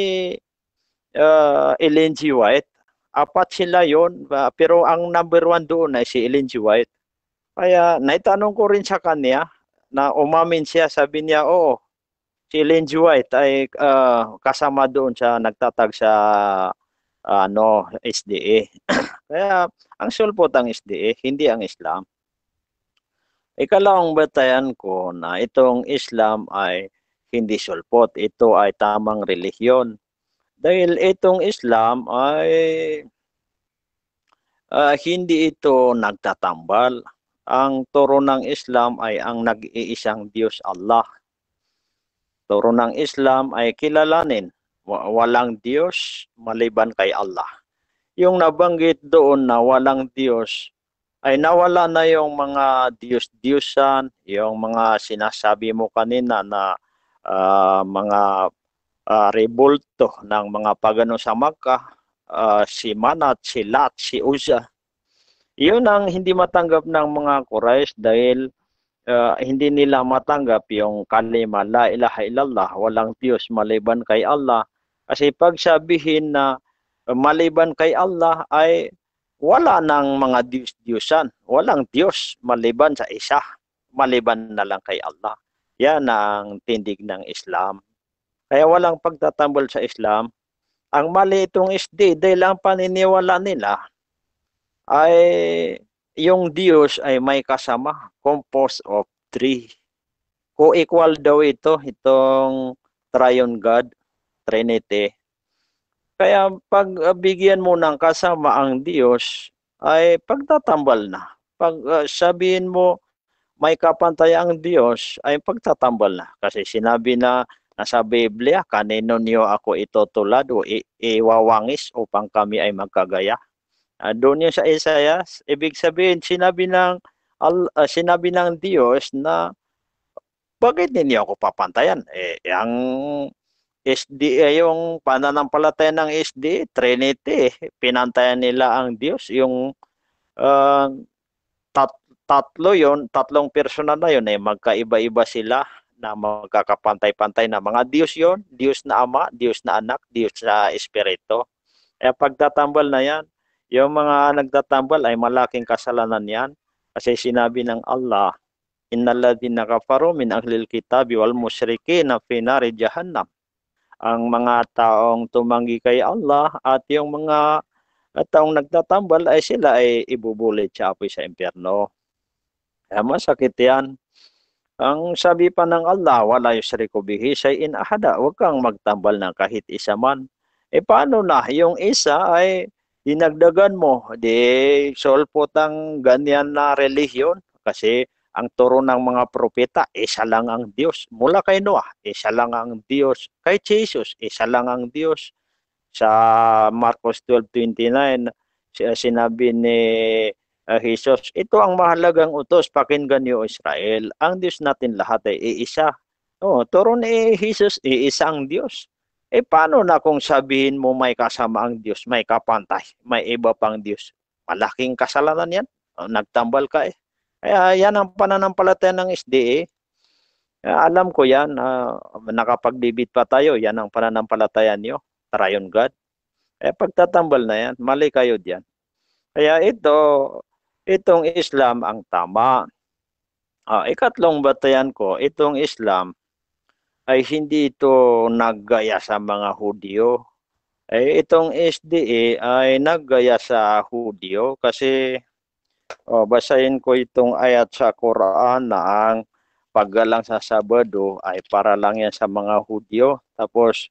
Ellen G. White. Apat sila yon, pero ang number 1 doon ay si Ellen G. White. Kaya naitanong ko rin sa kanya na umamin siya, sabi niya, oo, si Ellen G. White ay kasama doon sa nagtatag sa SDA. Kaya ang sulpot ang SDA, hindi ang Islam. Ikalawang batayan ko na itong Islam ay hindi sulpot. Ito ay tamang relihiyon. Dahil itong Islam ay hindi ito nagtatambal. Ang turo ng Islam ay ang nag-iisang Diyos Allah. Turo ng Islam ay kilalanin, walang Diyos maliban kay Allah. Yung nabanggit doon na walang Diyos, ay nawala na yung mga Diyos-Diyosan, yung mga sinasabi mo kanina na mga rebulto ng mga pagano sa Makkah, si Manat, si Lat, si Uzza. Yun ang hindi matanggap ng mga Quraysh dahil hindi nila matanggap yung kalima la ilaha illallah, walang Diyos maliban kay Allah. Kasi pag sabihin na maliban kay Allah ay wala nang mga Diyos-Diyosan. Walang Diyos maliban sa isa. Maliban na lang kay Allah. Yan ang tindig ng Islam. Kaya walang pagtatambol sa Islam. Ang mali itong SD dahil ang paniniwala nila ay yung Diyos ay may kasama, composed of 3. Co-equal daw itong Triune God, Trinity. Kaya pag bigyan mo ng kasama ang Diyos, ay pagtatambal na. Pag sabihin mo may kapantay ang Diyos, ay pagtatambal na. Kasi sinabi na nasa Biblia, kanino niyo ako itutulad o iwawangis upang kami ay magkagaya. Doon yung sa Isaias, ibig sabihin, sinabi ng Diyos na bakit ninyo ako papantayan? SDA, yung pananampalataya ng SDA, Trinity, pinantayan nila ang Diyos. Yung uh, tatlo yon, tatlong personal na yon, magkaiba-iba sila na magkakapantay-pantay na mga Diyos yon, Diyos na Ama, Diyos na Anak, Diyos na Espiritu. Kaya pagtatambal na yan, yung mga nagtatambal ay malaking kasalanan yan. Kasi sinabi ng Allah, innalladhina kafaru min ahlil kitabi wal musyrikina fi nari jahannam. Ang mga taong tumanggi kay Allah at yung mga taong nagtatambal ay sila ay ibubulit sa apoy sa impyerno. Kaya masakit yan. Ang sabi pa ng Allah, wala yusriku bihi shay'in ahada, huwag kang magtambal ng kahit isa man. Paano na? Yung isa ay dinagdagan mo, di solpotang ganyan na relihiyon. Kasi ang turo ng mga propeta, isa lang ang Diyos. Mula kay Noah, isa lang ang Diyos. Kay Jesus, isa lang ang Diyos. Sa Marcos 12:29, sinabi ni Jesus, ito ang mahalagang utos, pakinggan niyo Israel. Ang Diyos natin lahat ay iisa. Turo ni Jesus, iisa ang Diyos. Paano na kung sabihin mo may kasama ang Diyos, may kapantay, may iba pang Diyos? Malaking kasalanan yan. Nagtambal ka . Kaya yan ang pananampalataya ng SDA. Alam ko yan, nakapag-debate pa tayo, yan ang pananampalataya niyo, Triune God. Pagtatambal na yan, mali kayo diyan. Kaya itong Islam ang tama. Ikatlong batayan ko, itong Islam ay hindi ito naggaya sa mga Hudyo. Itong SDA ay naggaya sa Hudyo kasi basahin ko itong ayat sa Quran na ang paggalang sa Sabado ay para lang yan sa mga Hudyo. Tapos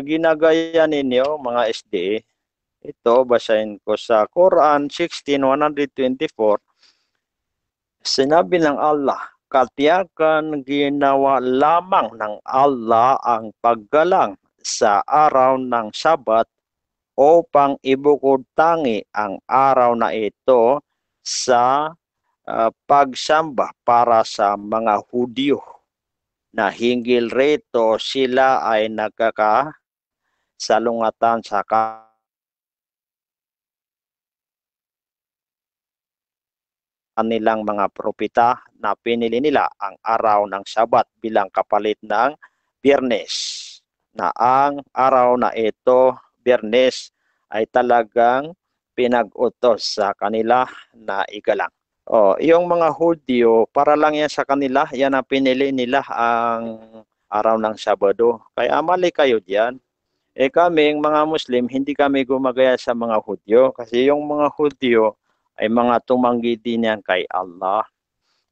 ginagaya ninyo mga SDA. Ito, basahin ko sa Quran 16:124. Sinabi ng Allah, katiyakan ginawa lamang ng Allah ang paggalang sa araw ng Sabat upang ibukod tangi ang araw na ito sa pagsamba para sa mga Hudyo. Na hinggil rito sila ay nagkakasalungatan sa kanilang mga propeta na pinili nila ang araw ng Sabat bilang kapalit ng Biyernes. Na ang araw na ito, Biyernes, ay talagang pinag-utos sa kanila na igalang. Yung mga Hudyo, para lang yan sa kanila, yan ang pinili nila ang araw ng Sabado. Kaya mali kayo diyan. Kaming mga Muslim, hindi kami gumagaya sa mga Hudyo kasi yung mga Hudyo ay mga tumanggi din yan kay Allah.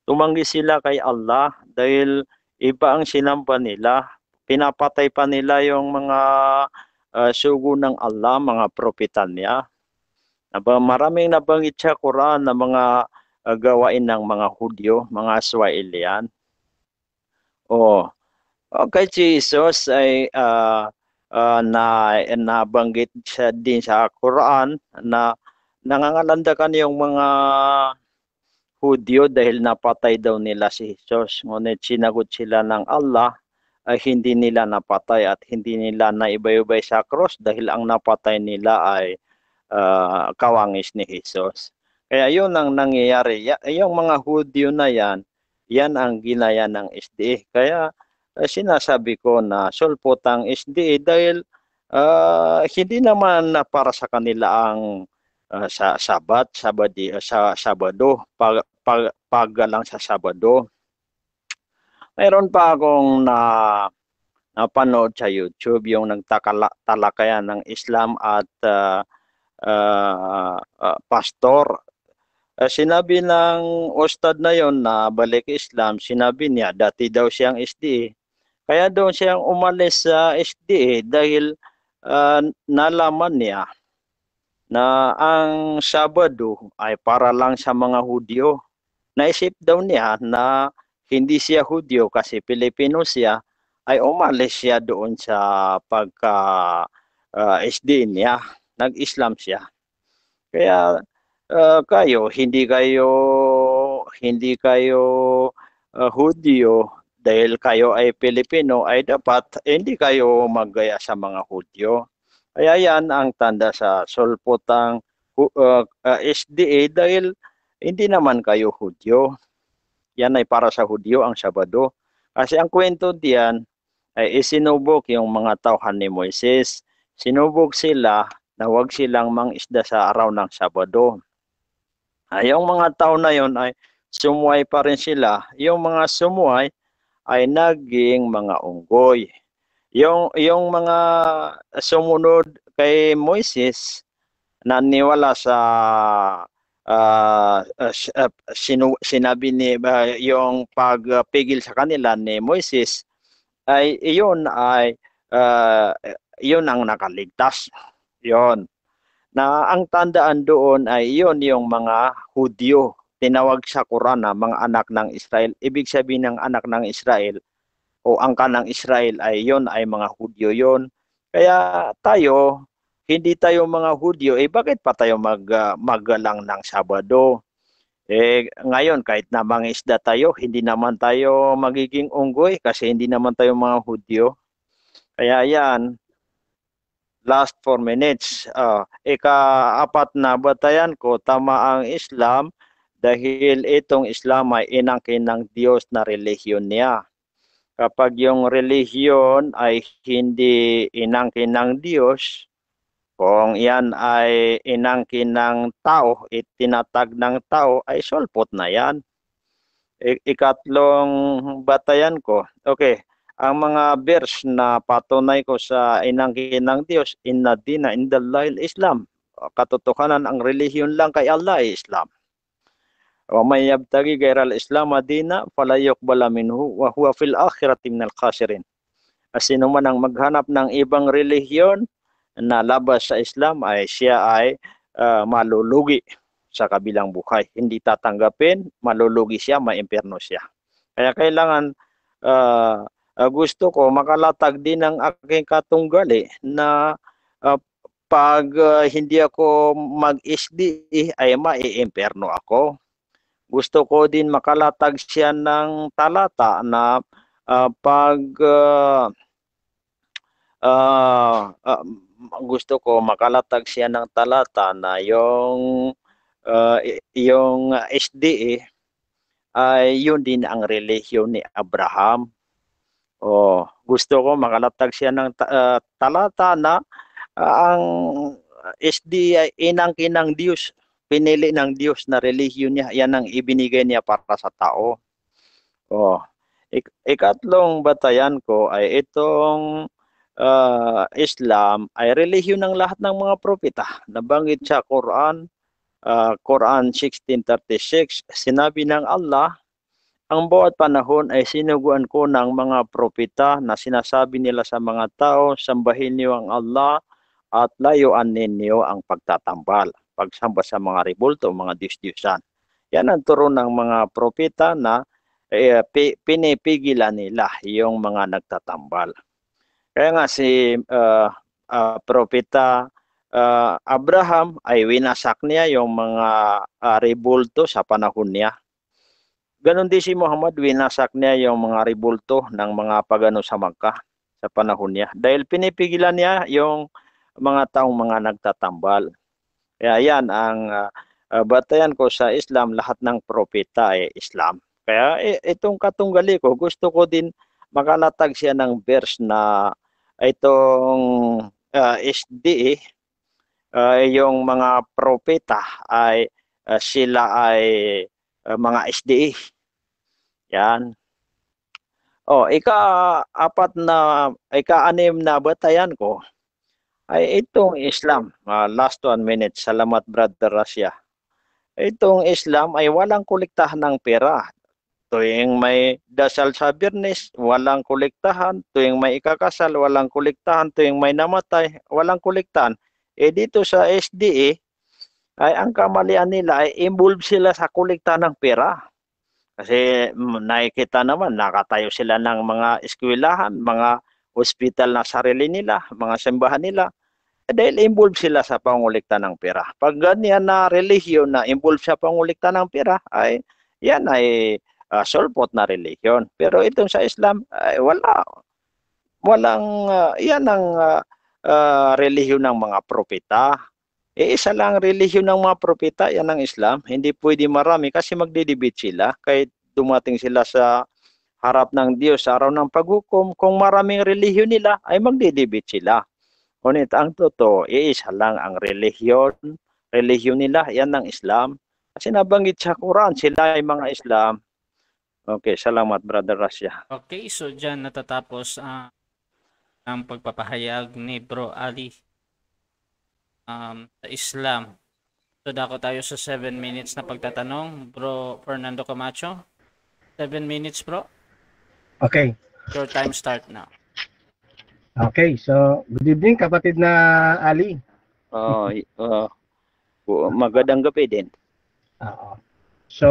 Tumanggi sila kay Allah dahil iba ang sinamba nila. Pinapatay pa nila yung mga sugo ng Allah, mga propeta niya. Maraming nabanggit sa Quran na mga gawain ng mga Hudyo, mga Swahilian. Kay Jesus ay nabanggit siya din sa Quran na nangangalandakan yung mga Hudyo dahil napatay daw nila si Jesus. Ngunit sinagot sila ng Allah ay hindi nila napatay at hindi nila naibayubay sa cross dahil ang napatay nila ay kawangis ni Jesus. Kaya yun ang nangyayari. Yung mga Hudyo na yan, yan ang ginaya ng SDA. Kaya sinasabi ko na sulpot ang SDA dahil hindi naman para sa kanila ang sa Sabado, paggalang sa Sabado. Mayroon pa akong napanood sa YouTube yung nagtatalakayan ng Islam at pastor. Sinabi ng ustad na yon na balik Islam, sinabi niya dati daw siyang SDA. Kaya doon siyang umalis sa SDA dahil nalaman niya na ang Sabado ay para lang sa mga Hudyo. Naisip daw niya na hindi siya Hudyo kasi Pilipino siya, ay umalis siya doon sa pagka-SDA niya. Nag-Islam siya. Kaya kayo, hindi kayo Hudyo dahil kayo ay Pilipino, ay dapat hindi kayo maggaya sa mga Hudyo. Kaya yan ang tanda sa sulpotang SDA dahil hindi naman kayo Hudyo. Yan ay para sa Hudyo ang Sabado. Kasi ang kwento diyan ay isinubok yung mga tauhan ni Moises. Sinubok sila na huwag silang mangisda sa araw ng Sabado. Yung mga tao na yon ay sumuway pa rin sila. Yung mga sumuway ay naging mga unggoy. Yung mga sumunod kay Moises, naniwala sa sinabi ni yung pagpigil sa kanila ni Moises, ay iyon ang nakaligtas. Yon. Na ang tandaan doon ay iyon yung mga Hudyo. Tinawag sa Quran na mga anak ng Israel. Ibig sabihin ng anak ng Israel o angka ng Israel ay yon ay mga Hudyo yon. Kaya tayo, hindi tayo mga Hudyo, bakit pa tayo maggalang ng Sabado? Ngayon, kahit na mangisda tayo, hindi naman tayo magiging unggoy kasi hindi naman tayo mga Hudyo. Kaya yan, last 4 minutes. Ika-apat na batayan ko, tama ang Islam dahil itong Islam ay inangkin ng Diyos na relihiyon niya. Kapag yung relihiyon ay hindi inangkin ng Diyos, kung yan ay inangkin ng tao, itinatag ng tao, ay sulpot na yan. Ikatlong batayan ko, okay, ang mga verse na patunay ko sa inangkin ng Diyos, inna dina indallahil Islam. Katotohanan, ang relihiyon lang kay Allah ay Islam. Wa may yabtagi gairal Islam adina fala yuqbala minhu wa huwa fil akhirati minal khasirin. Sino man ang maghanap ng ibang relihiyon na labas sa Islam ay siya ay malulugi sa kabilang buhay. Hindi tatanggapin, malulugi siya, maimpyerno siya. Kaya kailangan gusto ko makalatag din ng aking katunggali na pag hindi ako mag-SDA ay maiimpyerno ako. Gusto ko din makalatag siya ng talata na gusto ko makalatag siya ng talata na yung SDA ay yun din ang relihiyon ni Abraham. Gusto ko makalatag siya ng talata na ang SDA ay inangkin ng Diyos. Pinili ng Diyos na relihiyon niya, yan ang ibinigay niya para sa tao. Ikatlong batayan ko ay itong Islam ay relihiyon ng lahat ng mga propeta. Nabanggit sa Quran, Quran 16:36, sinabi ng Allah, ang bawat panahon ay sinuguan ko ng mga propeta na sinasabi nila sa mga tao, sambahin niyo ang Allah at layuan ninyo ang pagtatambal, pagsamba sa mga rebulto, mga Diyos-Diyosan. Yan ang turo ng mga propeta na pinipigilan nila yung mga nagtatambal. Kaya nga si propeta Abraham ay winasak niya yung mga rebulto sa panahon niya. Ganon din si Muhammad, winasak niya yung mga rebulto ng mga pagano sa Makkah sa panahon niya. Dahil pinipigilan niya yung mga taong mga nagtatambal. Kaya yan ang batayan ko sa Islam, lahat ng propeta ay Islam. Kaya itong katunggali ko, gusto ko din makalatag siya ng verse na itong SDA, yung mga propeta ay sila ay mga SDA. Yan. Ika-anim na batayan ko ay itong Islam. Last 1 minute. Salamat, Brother Rasya. Itong Islam ay walang kolektahan ng pera. Tuwing may dasal sa Biyernes, walang kolektahan. Tuwing may ikakasal, walang kolektahan. Tuwing may namatay, walang kolektahan. Dito sa SDA, ay ang kamalian nila ay involved sila sa kolektahan ng pera. Kasi nakikita naman, nakatayo sila ng mga eskwelahan, mga hospital na sarili nila, mga simbahan nila. Dahil involved sila sa pangulikta ng pera. Pag ganyan na relihiyon na involved sa pangulikta ng pera, ay yan ay sulpot na relihiyon. Pero itong sa Islam, ay walang yan ang relihiyon ng mga propeta. Isa lang relihiyon ng mga propeta, yan ang Islam. Hindi pwede marami kasi magdidibit sila kahit dumating sila sa harap ng Diyos sa araw ng paghukom. Kung maraming relihiyon nila, ay magdidibit sila. Ngunit ang totoo, iisa lang ang relihiyon nila, yan ang Islam. Kasi nabanggit sa Quran, sila ay mga Islam. Okay, salamat Brother Rasya. Okay, so dyan natatapos ang pagpapahayag ni Bro Ali sa Islam. So dako tayo sa 7 minutes na pagtatanong. Bro Fernando Camacho, 7 minutes bro. Okay. Your time start now. Okay, so good evening kapatid na Ali. Magandang gabi din. Oo. So,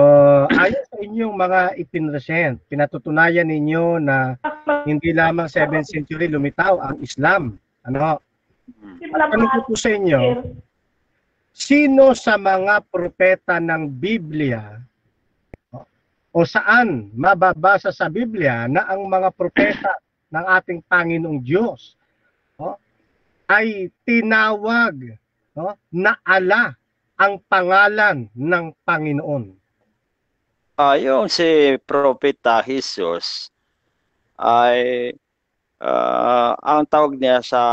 ayon sa inyong mga ipinresent, pinatutunayan ninyo na hindi lamang 7th century lumitaw ang Islam. Ano? Ano po sa inyo? Sino sa mga propeta ng Biblia o saan mababasa sa Biblia na ang mga propeta ng ating Panginoong Diyos ay tinawag na Allah ang pangalan ng Panginoon? Yung si Propeta Jesus ay ang tawag niya sa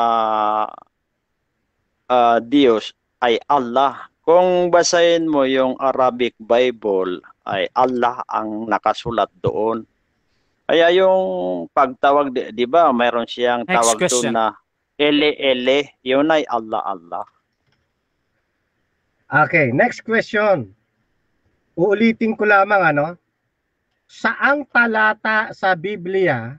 Diyos ay Allah. Kung basahin mo yung Arabic Bible, ay Allah ang nakasulat doon. Kaya yung pagtawag, di ba, mayroon siyang tawag doon na Ele, yun ay Allah. Okay, next question. Uulitin ko lamang saang talata sa Biblia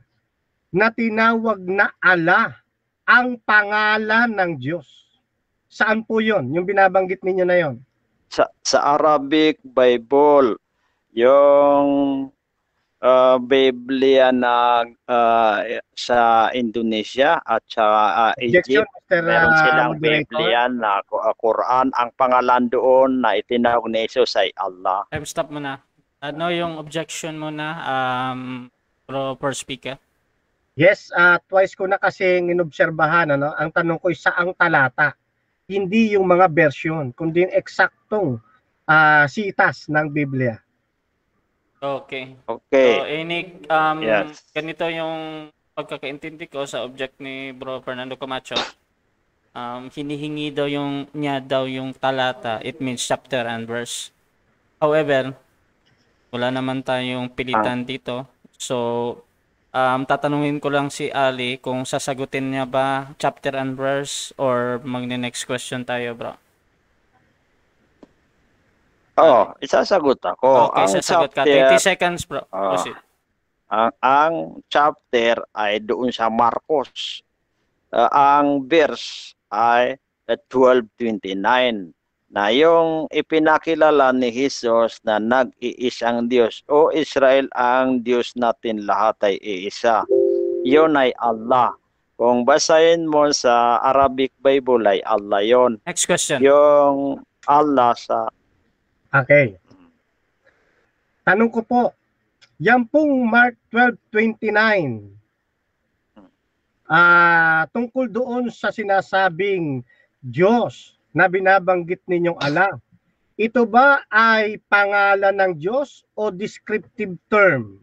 na tinawag na Allah ang pangalan ng Diyos? Saan po 'yon? Yung binabanggit ninyo na 'yon? Sa Arabic Bible, yung Biblia na sa Indonesia at sa Egypt, meron silang Biblia na Quran. Ang pangalan doon na itinawag ni Jesus ay Allah. Stop mo na. Ano yung objection mo na, per speaker? Yes, twice ko na kasing inobserbahan. Ang tanong ko ay saang talata. Hindi yung mga version, kundi yung eksaktong sitas ng Biblia. Okay. So, yes. Ganito yung pagkakaintindi ko sa object ni Bro Fernando Camacho. Hinihingi daw yung talata. It means chapter and verse. However, wala naman tayong pilitan dito. So, tatanungin ko lang si Ali kung sasagutin niya ba chapter and verse or magne-next question tayo, bro. Isasagot ako. Okay, sasagot ka. 30 seconds, bro. Proceed. Ang chapter ay doon sa Marcos. Ang verse ay 12:29 na yung ipinakilala ni Jesus na nag-iisang Diyos. O Israel, ang Diyos natin lahat ay iisa. Yun ay Allah. Kung basahin mo sa Arabic Bible ay Allah yon. Next question. Yung Allah sa... Okay. Tanong ko po, yan pong Mark 12:29, tungkol doon sa sinasabing Diyos na binabanggit ninyong Allah, ito ba ay pangalan ng Diyos o descriptive term?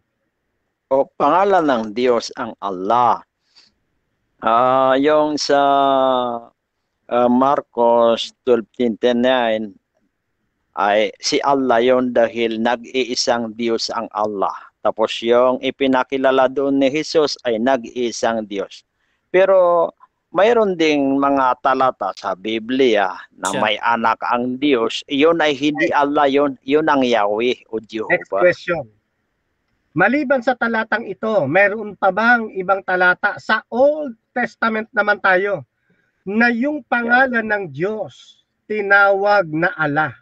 O pangalan ng Diyos ang Allah. Yung sa Marcos 12:29 ay si Allah yon dahil nag-iisang Diyos ang Allah. Tapos yung ipinakilala doon ni Jesus ay nag-iisang Diyos. Pero mayroon ding mga talata sa Biblia na may anak ang Diyos. Iyon ay hindi Allah yon, yun ang Yahweh o Jehovah. Next question. Maliban sa talatang ito, mayroon pa bang ibang talata sa Old Testament naman tayo na yung pangalan ng Diyos tinawag na Allah?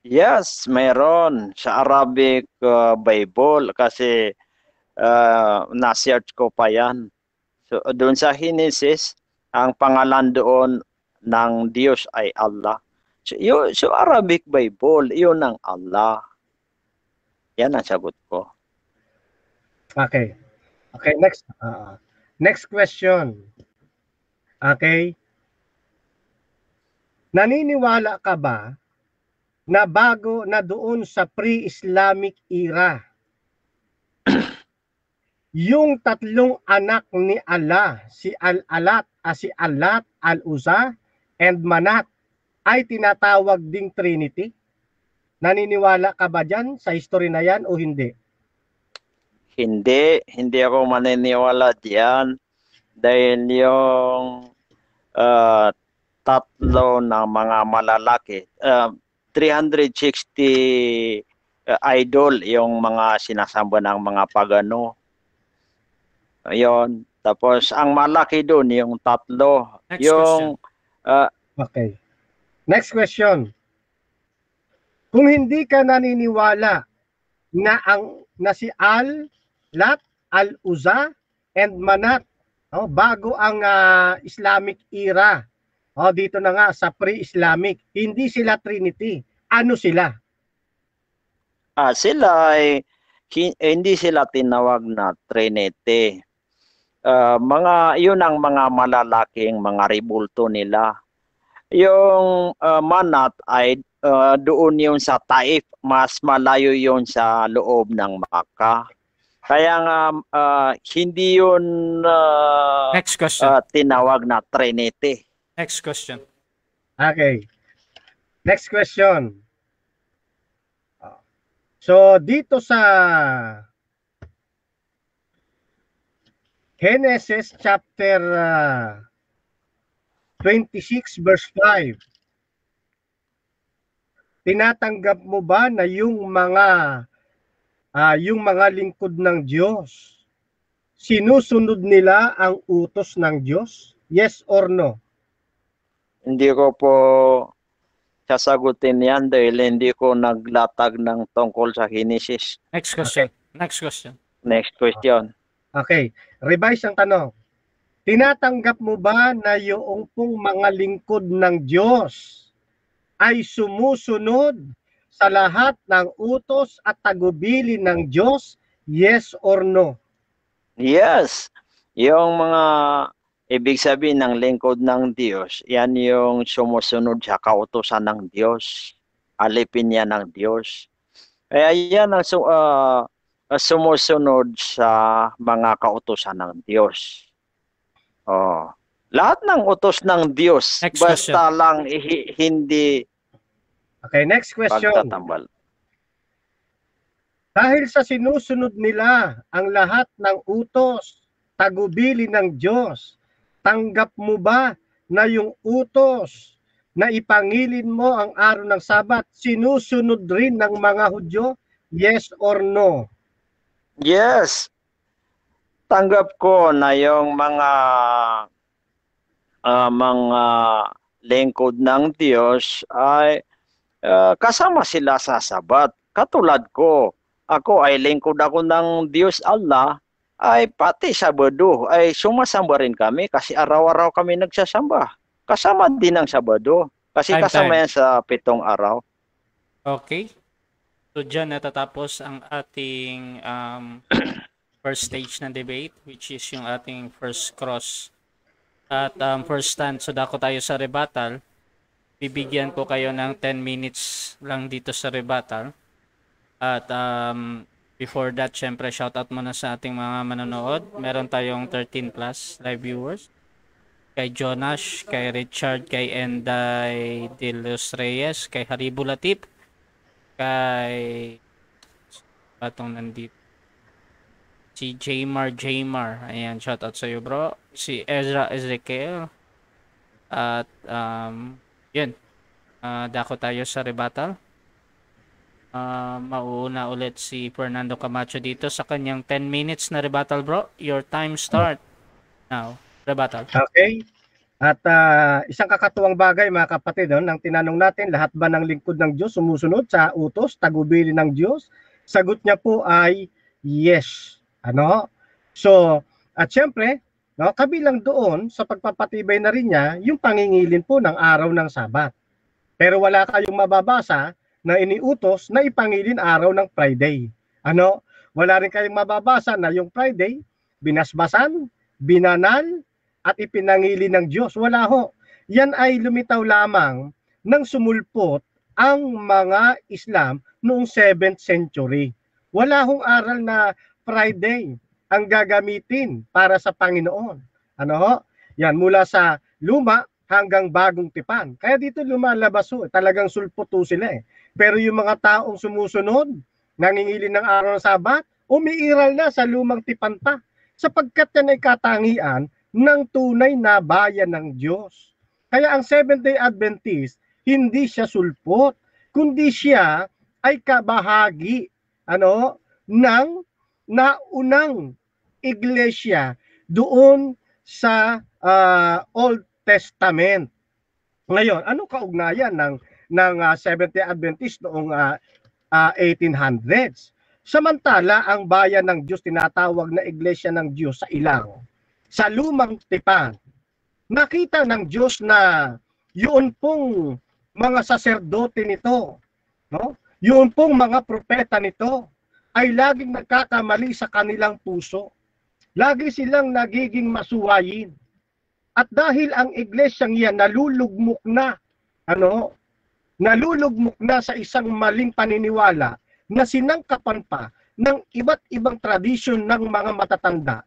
Yes, mayroon sa Arabic Bible kasi na-search ko pa yan. So doon sa Genesis, ang pangalan doon ng Diyos ay Allah. So Arabic Bible, yun ang Allah. Yan ang sagot ko. Okay. Okay, next question. Okay. Naniniwala ka ba na bago na doon sa pre-Islamic era, yung tatlong anak ni Allah, si Al-Alat, si Allat, Al-Uzza, and Manat, ay tinatawag ding Trinity? Naniniwala ka ba dyan sa history na yan o hindi? Hindi ako maniniwala diyan dahil yung tatlo ng mga malalaki, 360 idol yung mga sinasamba ng mga pagano. Ayun. Tapos ang malaki doon yung tatlo. Next yung Okay. Next question. Kung hindi ka naniniwala na si Al-Lat, Al-Uzza, and Manat, bago ang Islamic era, dito na nga sa pre-Islamic, hindi sila Trinity. Ano sila? Sila ay hindi sila tinawag na Trinity. Yun ang mga malalaking mga ribulto nila. Yung Manat ay doon yun sa Taif, mas malayo yun sa loob ng Makkah. Kaya nga hindi yun Next question. Tinawag na Trinity. Next question. Okay. Next question. So dito sa Genesis chapter 26 verse 5. Tinatanggap mo ba na yung mga lingkod ng Diyos, sinusunod nila ang utos ng Diyos? Yes or no? Hindi ko po sasagutin yan dahil hindi ko naglatag ng tungkol sa Genesis. Next question. Next question. Next question. Okay. Revise ang tanong. Tinatanggap mo ba na yung pong mga lingkod ng Diyos ay sumusunod sa lahat ng utos at tagubili ng Diyos? Yes or no? Yes. Yung mga ibig sabihin ng lingkod ng Diyos, yan yung sumusunod sa kautusan ng Diyos. Alipin niya ng Diyos. Kaya yan ang sumusunod sa mga kautusan ng Diyos. Lahat ng utos ng Diyos, Next basta lang hindi Okay, next question. pagtatambal. Dahil sa sinusunod nila ang lahat ng utos, tagubili ng Diyos, tanggap mo ba na yung utos na ipangilin mo ang araw ng Sabat, sinusunod rin ng mga Hudyo? Yes or no? Yes. Tanggap ko na yung mga lingkod ng Diyos ay kasama sila sa Sabat. Katulad ko, ako ay lingkod ako ng Diyos Allah, ay pati Sabado ay sumasamba rin kami kasi araw-araw kami nagsasamba. Kasama din ang Sabado kasi kasama yan sa 7 araw. Okay. So dyan natatapos ang ating first stage ng debate, which is yung ating first cross at first stand. So dako tayo sa rebuttal. Bibigyan ko kayo ng 10 minutes lang dito sa rebuttal. At before that, syempre shoutout muna sa ating mga manonood. Meron tayong 13 plus live viewers. Kay Jonash, kay Richard, kay Enday De Los Reyes, kay Haribo Latip, kay batong nandito, si Jmar, ayan, shoutout sa iyo bro, si Ezra Ezekiel, at yun, dako tayo sa rebuttal. Mauuna ulit si Fernando Camacho dito sa kanyang 10 minutes na rebuttal bro. Your time start now. Rebuttal. Okay. At isang kakatuwang bagay mga kapatid, nang tinanong natin, lahat ba ng lingkod ng Diyos sumusunod sa utos, tagubili ng Diyos? Sagot niya po ay yes. So, at syempre, kabilang doon sa pagpapatibay na rin niya yung pangingilin po ng araw ng Sabat. Pero wala kayong mababasa na iniutos na ipangilin araw ng Friday. Ano? Wala rin kayong mababasa na yung Friday, binasbasan, binanal, at ipinangili ng Diyos. Wala ho. Yan ay lumitaw lamang ng sumulpot ang mga Islam noong 7th century. Wala hong aral na Friday ang gagamitin para sa Panginoon. Ano ho? Yan, mula sa luma hanggang bagong tipan. Kaya dito lumalabas ho, talagang sulputo sila eh. Pero yung mga taong sumusunod, nangingili ng araw ng Sabat, umiiral na sa lumang tipan pa. Sapagkat yan ay katangian ng tunay na bayan ng Diyos. Kaya ang Seventh-day Adventist, hindi siya sulpot, kundi siya ay kabahagi ng naunang iglesia doon sa Old Testament. Ngayon, anong kaugnayan ng Seventh-day Adventist noong 1800s? Samantala, ang bayan ng Diyos tinatawag na iglesia ng Diyos sa ilang, sa lumang tipan. Nakita ng Diyos na yun pong mga saserdote nito, no? Yun pong mga propeta nito ay laging nagkakamali sa kanilang puso. Lagi silang nagiging masuwayin. At dahil ang iglesyang yan nalulugmok na sa isang maling paniniwala na sinangkapan pa ng iba't ibang tradisyon ng mga matatanda,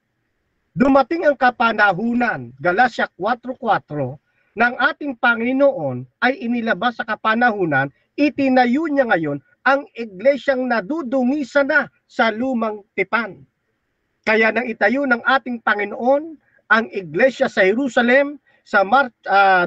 dumating ang kapanahunan, Galatia 4:4, ng ating Panginoon ay inilabas sa kapanahunan, itinayo niya ngayon ang iglesyang nadudungisa na sa lumang tipan. Kaya nang itayo ng ating Panginoon ang iglesia sa Jerusalem,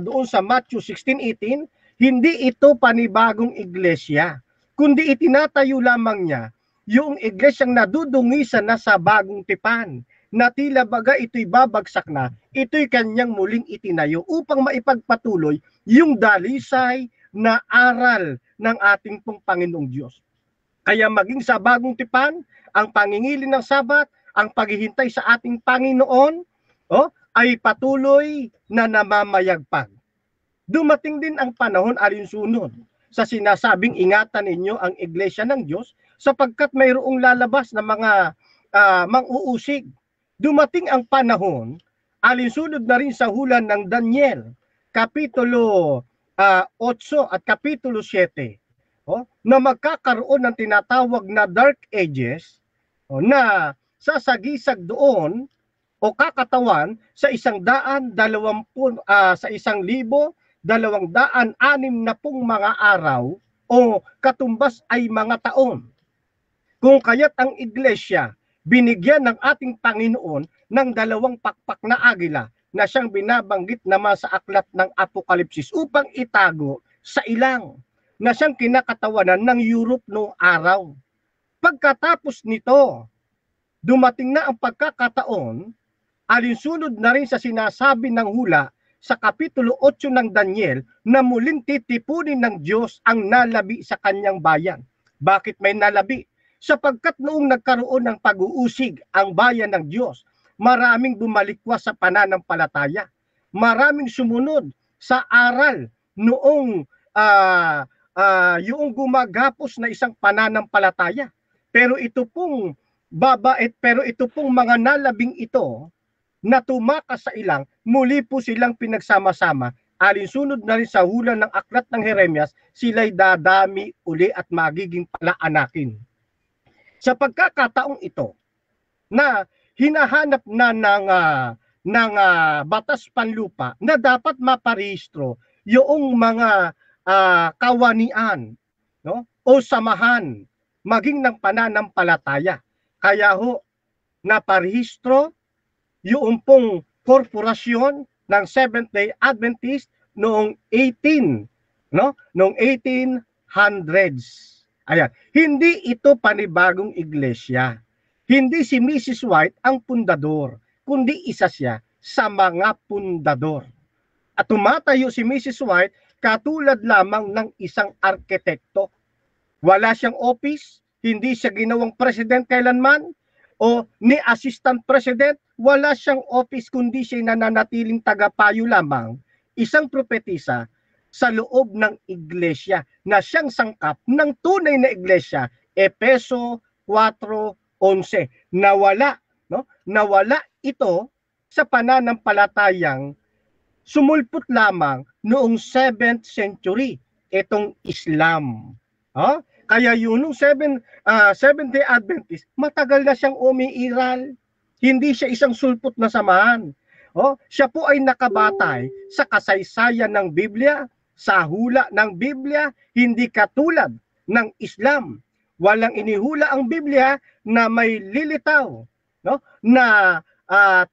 doon sa Matthew 16:18, hindi ito panibagong iglesia, kundi itinatayo lamang niya yung iglesyang nadudungisa na sa bagong tipan, na tila baga ito'y babagsak na, ito'y kanyang muling itinayo upang maipagpatuloy yung dalisay na aral ng ating pong Panginoong Diyos. Kaya maging sa bagong tipan, ang pangingili ng Sabat, ang paghihintay sa ating Panginoon, ay patuloy na namamayagpag. Dumating din ang panahon alinsunod sa sinasabing ingatan ninyo ang iglesia ng Diyos sapagkat mayroong lalabas na mga mang-uusig. Dumating ang panahon, alinsunod na rin sa hula ng Daniel, Kapitulo 8 at Kapitulo 7, na magkakaroon ng tinatawag na Dark Ages, na sasagisag doon o kakatawan sa 1,260 mga araw o katumbas ay mga taon. Kung kaya't ang iglesia binigyan ng ating Panginoon ng 2 pakpak na agila na siyang binabanggit naman sa aklat ng Apokalipsis upang itago sa ilang, na siyang kinakatawanan ng Europe noong araw. Pagkatapos nito, dumating na ang pagkakataon, alinsunod na rin sa sinasabi ng hula sa Kapitulo 8 ng Daniel na muling titipunin ng Diyos ang nalabi sa kanyang bayan. Bakit may nalabi? Sapagkat noong nagkaroon ng pag-uusig ang bayan ng Diyos, maraming bumalikwas sa pananampalataya. Maraming sumunod sa aral noong yung gumagapos na isang pananampalataya. Pero ito pong mga nalabing ito na tumakas sa ilang, muli po silang pinagsama-sama. Alinsunod na rin sa hula ng aklat ng Jeremias, sila'y dadami uli at magiging palaanakin. Sa pagkakataong ito, na hinahanap na ng batas panlupa na dapat maparehistro yung mga kawanian, o samahan, maging ng pananampalataya. Kaya ho, naparehistro yung pong korporasyon ng Seventh-day Adventist noong 1800s. Ayan, hindi ito panibagong iglesia. Hindi si Mrs. White ang pundador, kundi isa siya sa mga pundador. At tumatayo si Mrs. White katulad lamang ng isang arkitekto. Wala siyang office, hindi siya ginawang president kailanman, o ni assistant president, wala siyang office kundi siya nananatiling tagapayo lamang, isang propetisa sa loob ng iglesia na siyang sangkap ng tunay na iglesia, Efeso 4:11. Nawala, no? Nawala ito sa pananampalatayang sumulpot lamang noong 7th century itong Islam. Kaya yun nung Seventh-day Adventist, matagal na siyang umiiral. Hindi siya isang sulpot na samahan. Siya po ay nakabatay sa kasaysayan ng Biblia, sa hula ng Biblia, hindi katulad ng Islam. Walang inihula ang Biblia na may lilitaw, no? Na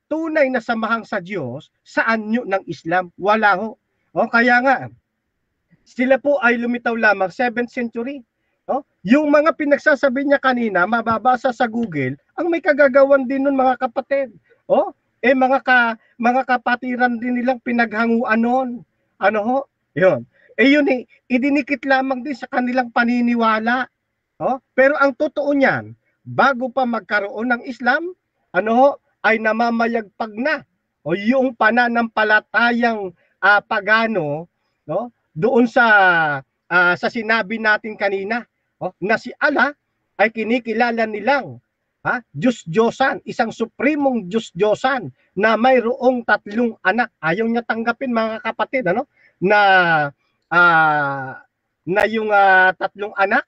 tunay na samahang sa Diyos sa anyo ng Islam. Wala ho. Kaya nga, sila po ay lumitaw lamang 7th century. Yung mga pinagsasabi niya kanina, mababasa sa Google, ang may kagagawan din nun mga kapatid. Mga kapatiran din nilang pinaghanguan nun. Yun. Yun idinikit lamang din sa kanilang paniniwala. Pero ang totoo niyan, bago pa magkaroon ng Islam, ay namamayagpag na yung pananampalatayang pagano, doon sa sinabi natin kanina, na si Allah ay kinikilala nilang Diyos-Diyosan, isang suprimong Diyos-Diyosan na mayroong 3 anak. Ayaw niya tanggapin mga kapatid, na yung 3 anak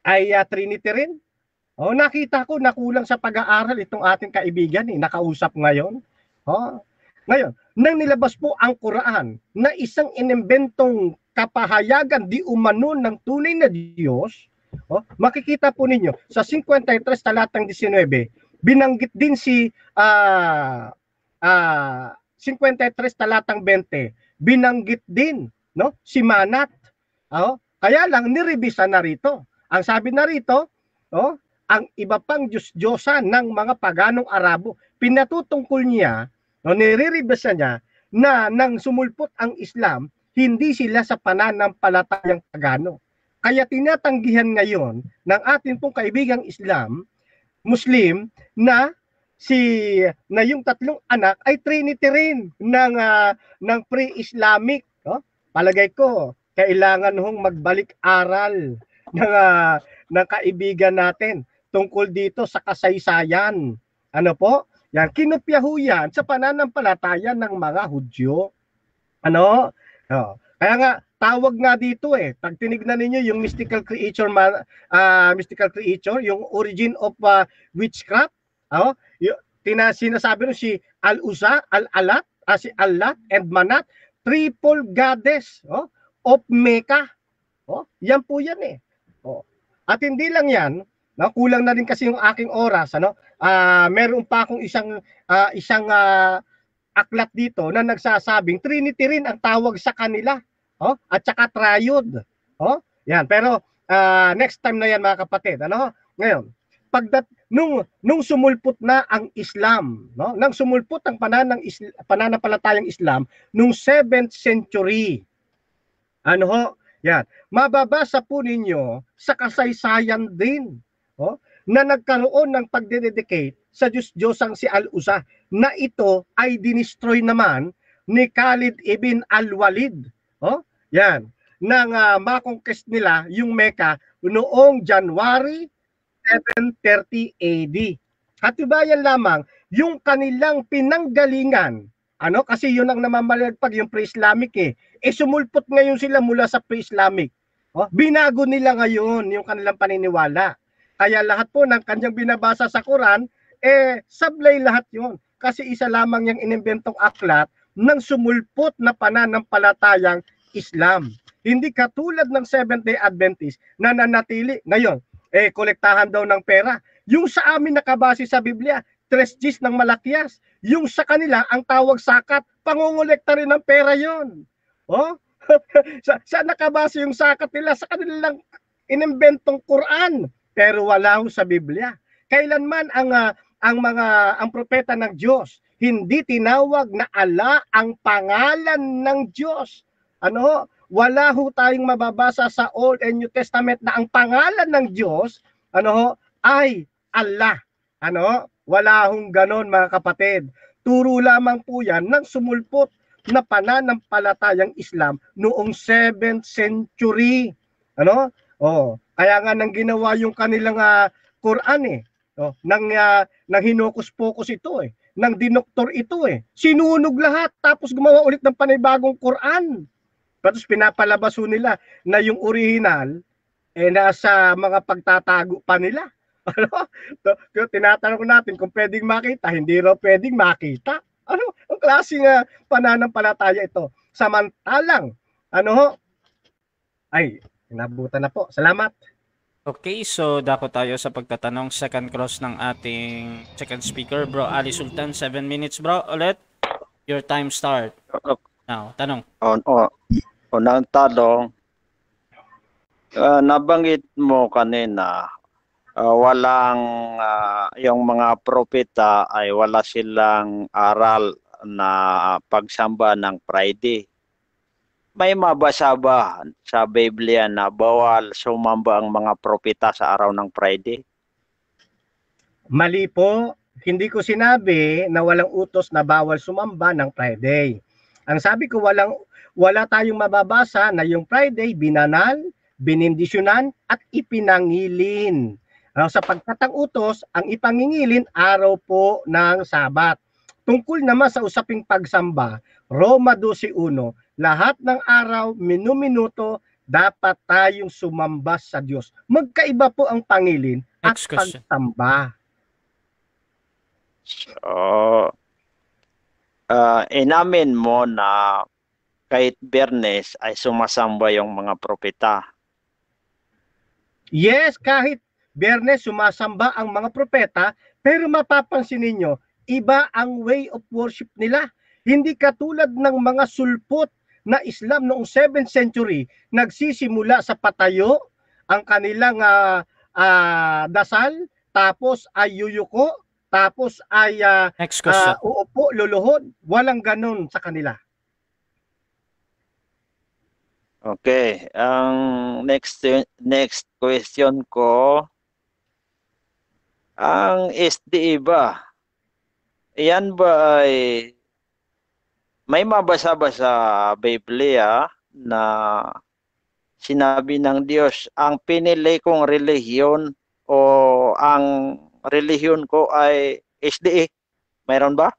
ay Trinity rin. Nakita ko nakulang sa pag-aaral itong ating kaibigan, nakausap ngayon. Ngayon, nang nilabas po ang Quran na isang inimbentong kapahayagan di umano ng tunay na Diyos, makikita po ninyo sa 53 talatang 19, binanggit din si 53 talatang 20, binanggit din si Manat. Kaya lang nirebisa na rito. Ang sabi na rito, ang iba pang Diyos-Diyosan ng mga paganong Arabo, pinatutungkol niya, nirerebisa niya na nang sumulpot ang Islam, hindi sila sa pananampalatayang pagano. Kaya tinatanggihan ngayon ng ating pong kaibigang Muslim na yung 3 anak ay Trinity rin ng pre-Islamic. Palagay ko, kailangan hong magbalik-aral ng kaibigan natin tungkol dito sa kasaysayan. Yan, kinopya ho yan sa pananampalataya ng mga Hudyo. Kaya nga, tawag nga dito pag tinignan ninyo yung mystical creature, yung origin of witchcraft, sinasabi rin si Al-Uzza, Al-Alat, si Allat and Manat, triple goddess of Mecca. Yan po yan At hindi lang yan, kulang na rin kasi yung aking oras, meron pa akong isang aklat dito na nagsasabing Trinity rin ang tawag sa kanila, at saka triod. Yan, pero next time na yan mga kapatid. Ngayon, nung sumulpot na ang Islam, nang sumulpot ang pananampalatayang Islam nung 7th century. Yan, mababasa po ninyo sa kasaysayan din, na nagkaroon ng pagdededicate sa Diyos-Diyosang si Al-Uzza, na ito ay dinestroy naman ni Khalid ibn Al-Walid. Yan, nang makonquest nila yung Mecca noong January 730 AD. Katibayan lamang yung kanilang pinanggalingan, kasi yun ang namamalagpag yung pre-Islamic sumulpot ngayon sila mula sa pre-Islamic. Binago nila ngayon yung kanilang paniniwala. Kaya lahat po ng kanyang binabasa sa Quran, sablay lahat yun. Kasi isa lamang yung inimbentong aklat ng sumulpot na pananampalatayang Islam. Hindi katulad ng Seventh-day Adventist na nanatili ngayon, kolektahan daw ng pera. Yung sa amin nakabase sa Biblia, 3 Gs ng malakyas. Yung sa kanila, ang tawag sakat, pangongolekta rin ng pera yon. Saan nakabase yung sakat nila? Sa kanilang inimbentong Quran. Pero wala ho sa Biblia. Kailanman ang propeta ng Diyos hindi tinawag na Allah ang pangalan ng Diyos. Wala ho tayong mababasa sa Old and New Testament na ang pangalan ng Diyos ay Allah. Wala hong ganon mga kapatid. Turo lamang po yan ng sumulpot na pananampalatayang Islam noong 7th century. Kaya nga nang ginawa yung kanilang Quran eh. Nang hinokus-pokus ito eh. Nang dinoktor ito eh. Sinunog lahat tapos gumawa ulit ng panibagong Quran. Tapos pinapalabas nila na yung original nasa mga pagtatago pa nila. Ano? Tinatanong natin kung pwedeng makita, hindi raw pwedeng makita. Ano? Ang klaseng pananampalataya ito. Samantalang, nabutan na po. Salamat. Okay, so dako tayo sa pagtatanong. Second cross ng ating second speaker, bro Ali Sultan. 7 minutes, bro. Ulit. Your time start. Now, tanong. Unang tanong, nabanggit mo kanina, yung mga propeta ay wala silang aral na pagsamba ng Friday. May mabasa ba sa Biblia na bawal sumamba ang mga propeta sa araw ng Friday? Mali po. Hindi ko sinabi na walang utos na bawal sumamba ng Friday. Ang sabi ko, wala tayong mababasa na yung Friday binanal, binindisyonan at ipinangilin. Sapagkat ang utos, ang ipangingilin araw po ng Sabat. Tungkol naman sa usaping pagsamba, Roma 12:1, lahat ng araw, minuminuto, dapat tayong sumamba sa Diyos. Magkaiba po ang pangilin at pagsamba. So, inamin mo na kahit Biyernes ay sumasamba yung mga propeta. Yes, kahit Biyernes sumasamba ang mga propeta, pero mapapansin ninyo, iba ang way of worship nila. Hindi katulad ng mga sulpot na Islam noong 7th century, nagsisimula sa patayo ang kanilang dasal, tapos ay yuyuko, tapos ay uupo, luluhod. Walang ganun sa kanila. Okay, ang next question ko, ang SDA ba? Yan ba ay may mabasa ba sa Biblia na sinabi ng Diyos, ang pinili kong relihiyon o ang relihiyon ko ay SDA? Mayroon ba?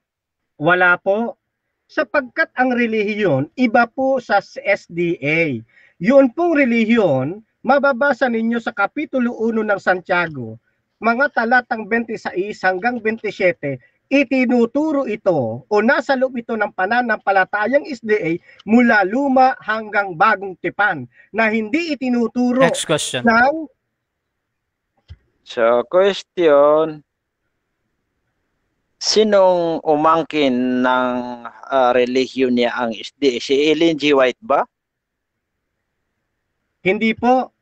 Wala po. Sapagkat ang relihiyon, iba po sa SDA. Yun pong relihiyon, mababasa ninyo sa Kapitulo 1 ng Santiago, mga talatang 26 hanggang 27, itinuturo ito o nasa loob ito ng pananampalatayang SDA mula luma hanggang bagong tipan na hindi itinuturo Next question. ng... So, question, sinong umangkin ng relihiyon niya ang SDA? Si Ellen G. White ba? Hindi po.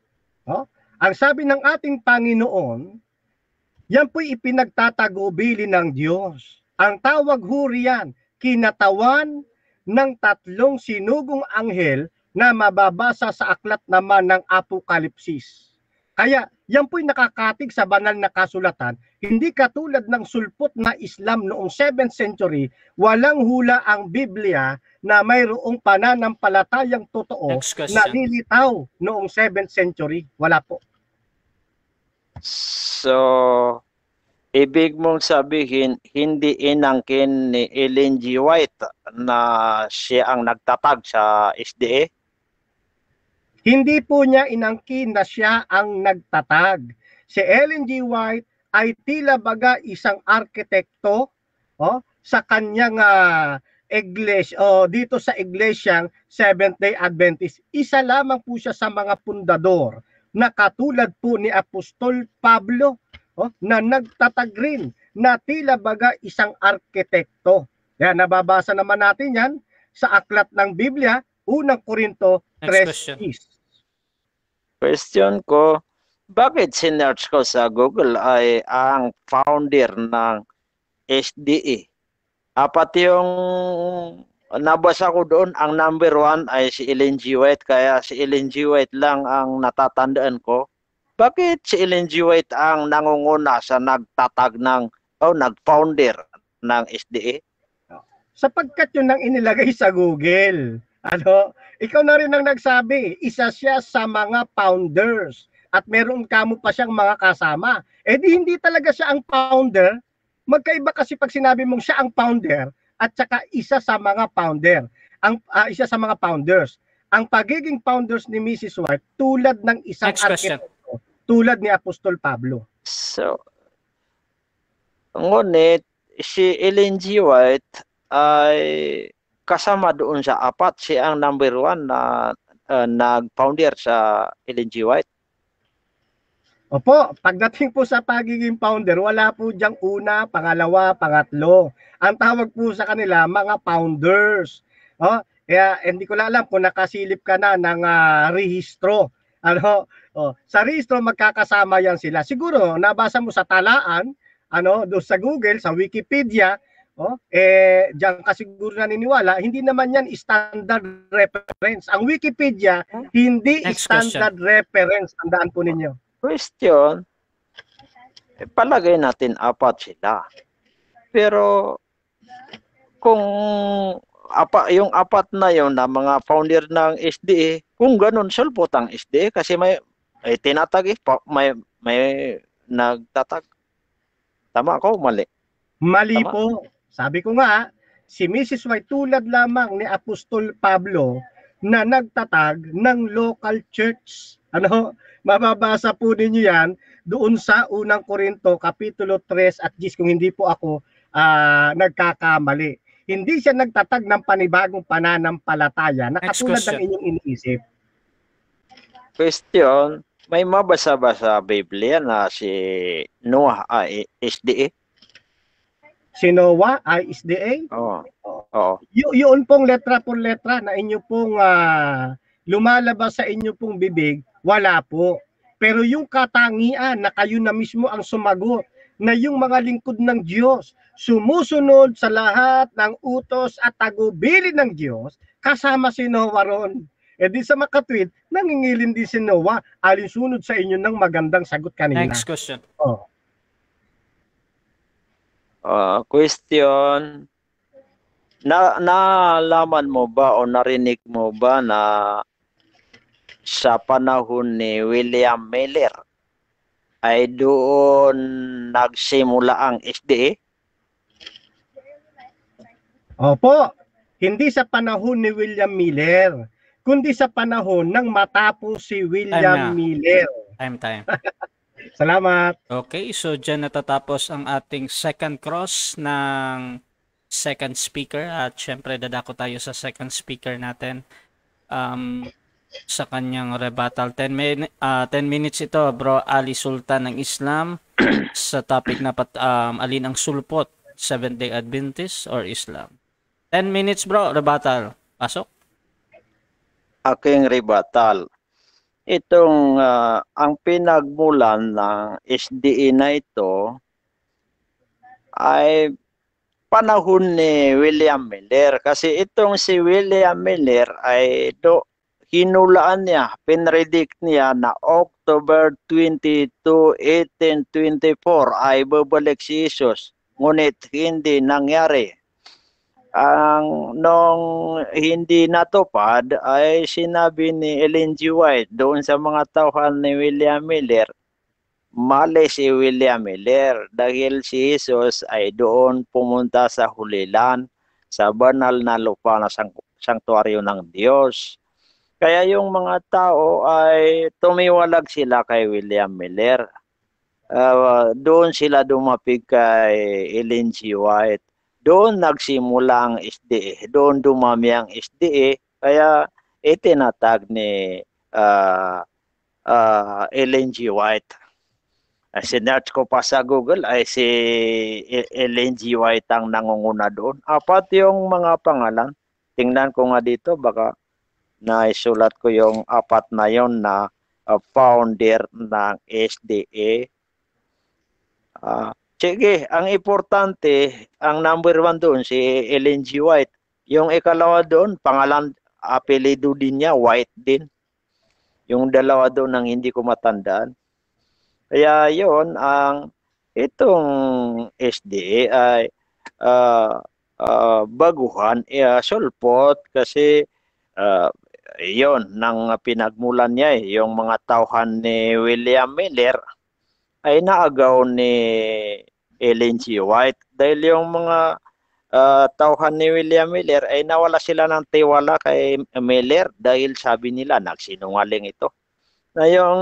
Ang sabi ng ating Panginoon, yan po'y ipinagtatagubili ng Diyos. Ang tawag ho riyan, kinatawan ng 3 sinugong anghel na mababasa sa aklat naman ng Apokalipsis. Kaya yan po'y nakakatig sa banal na kasulatan. Hindi katulad ng sulpot na Islam noong 7th century, walang hula ang Biblia na mayroong pananampalatayang totoo na nilitaw noong 7th century. Wala po. So, ibig mong sabihin, hindi inangkin ni Ellen G. White na siya ang nagtatag sa SDA? Hindi po niya inangkin na siya ang nagtatag. Si Ellen G. White ay tila baga isang arkitekto sa kanyang iglesia, dito sa iglesyang Seventh-day Adventist. Isa lamang po siya sa mga pundador na katulad po ni Apostol Pablo na nagtatag rin na tila baga isang arkitekto. Yan, nababasa naman natin yan sa aklat ng Biblia, Unang Korinto 3:6. Question ko, bakit sinearch ko sa Google ay ang founder ng SDA? Pati yung nabasa ko doon, ang number 1 ay si Ellen G. White, kaya si Ellen G. White lang ang natatandaan ko. Bakit si Ellen G. White ang nangunguna sa nagtatag nag-founder ng SDA? Sapagkat yun ang inilagay sa Google. Ikaw na rin ang nagsabi, isa siya sa mga founders. at meron kamo pa siyang mga kasama. Eh di hindi talaga siya ang founder. Magkaiba kasi pag sinabi mong siya ang founder at saka isa sa mga founder. Isa sa mga founders. Ang pagiging founders ni Mrs. White tulad ng isang Next question. arkitekto, tulad ni Apostol Pablo. So, ngunit si Ellen G. White ay kasama doon sa apat. Siya ang number 1 na nag-founder sa Ellen G. White. Opo, pagdating po sa pagiging founder, wala po diyang una, pangalawa, pangatlo. Ang tawag po sa kanila, mga founders. Oh, kaya hindi ko alam kung nakasilip ka na ng rehistro. Ano, sa rehistro magkakasama yan sila. Siguro nabasa mo sa talaan, doon sa Google, sa Wikipedia, diyan ka siguro naniniwala, hindi naman yan standard reference. Ang Wikipedia, hindi Next standard reference. Tandaan po ninyo. Question, palagay natin apat sila. Pero kung yung apat na yon na mga founder ng SDA, kung ganun, sulpot ang SDA kasi may tinatag may nagtatag. Tama ako, mali? Mali Tama? po. Sabi ko nga, si Mrs. White tulad lamang ni Apostol Pablo na nagtatag ng local church. Mababasa po ninyo yan doon sa unang Korinto, Kapitulo 3 at 10 kung hindi po ako nagkakamali. Hindi siya nagtatag ng panibagong pananampalataya na katulad ng inyong iniisip. Question, may mabasa ba sa Biblia na si Noah ay SDA? Si Noah ay SDA? Oo. Yun pong letra por letra na inyo pong lumalabas sa inyo pong bibig, wala po. Pero yung katangian na kayo na mismo ang sumagot na yung mga lingkod ng Diyos sumusunod sa lahat ng utos at tagubilin ng Diyos, kasama si Noah ron. E di sa makatwid, nangingilin din si Noah alinsunod sa inyo ng magandang sagot kanina. Next question. Question, nalaman mo ba o narinig mo ba na sa panahon ni William Miller ay doon nagsimula ang SDA? Opo, hindi sa panahon ni William Miller, kundi sa panahon ng matapos si William Miller. Time. Salamat. Okay, so dyan natatapos ang ating second cross ng second speaker at syempre dadako tayo sa second speaker natin sa kanyang rebuttal. 10 minutes ito, Bro Ali Sultan ng Islam sa topic na alin ang sulpot, Seventh-day Adventist or Islam. 10 minutes, bro, rebuttal. Pasok. Aking rebuttal. Itong ang pinagmulan ng SDA na ito ay panahon ni William Miller. Kasi itong si William Miller ay hinulaan niya, pinredict niya na October 22, 1824 ay babalik si Jesus. Ngunit hindi nangyari. Nung hindi natupad ay sinabi ni Ellen G. White doon sa mga tauhan ni William Miller, mali si William Miller dahil si Jesus ay doon pumunta sa hulilan, sa banal na lupa na sanktuaryo ng Diyos. Kaya yung mga tao ay tumiwalag sila kay William Miller. Doon sila dumapig kay Ellen G. White. Doon nagsimula ang SDA. Doon dumami ang SDA. Kaya itinatag ni Ellen G. White. Sinearch ko pa sa Google ay si Ellen G. White ang nangunguna doon. Apat yung mga pangalan. Tingnan ko nga dito, baka naisulat ko yung apat na yon na founder ng SDA. Sige, ang importante, ang number 1 doon, si Ellen G. White. Yung ikalawa doon, pangalan, apelido din niya, White din. Yung dalawa doon ang hindi ko matandaan. Kaya yon itong SDA ay baguhan, sulpot kasi Iyon, nang pinagmulan niya yung mga tauhan ni William Miller ay naagaw ni Ellen G. White dahil yung mga tauhan ni William Miller ay nawala sila ng tiwala kay Miller dahil sabi nila nagsinungaling ito. Na yung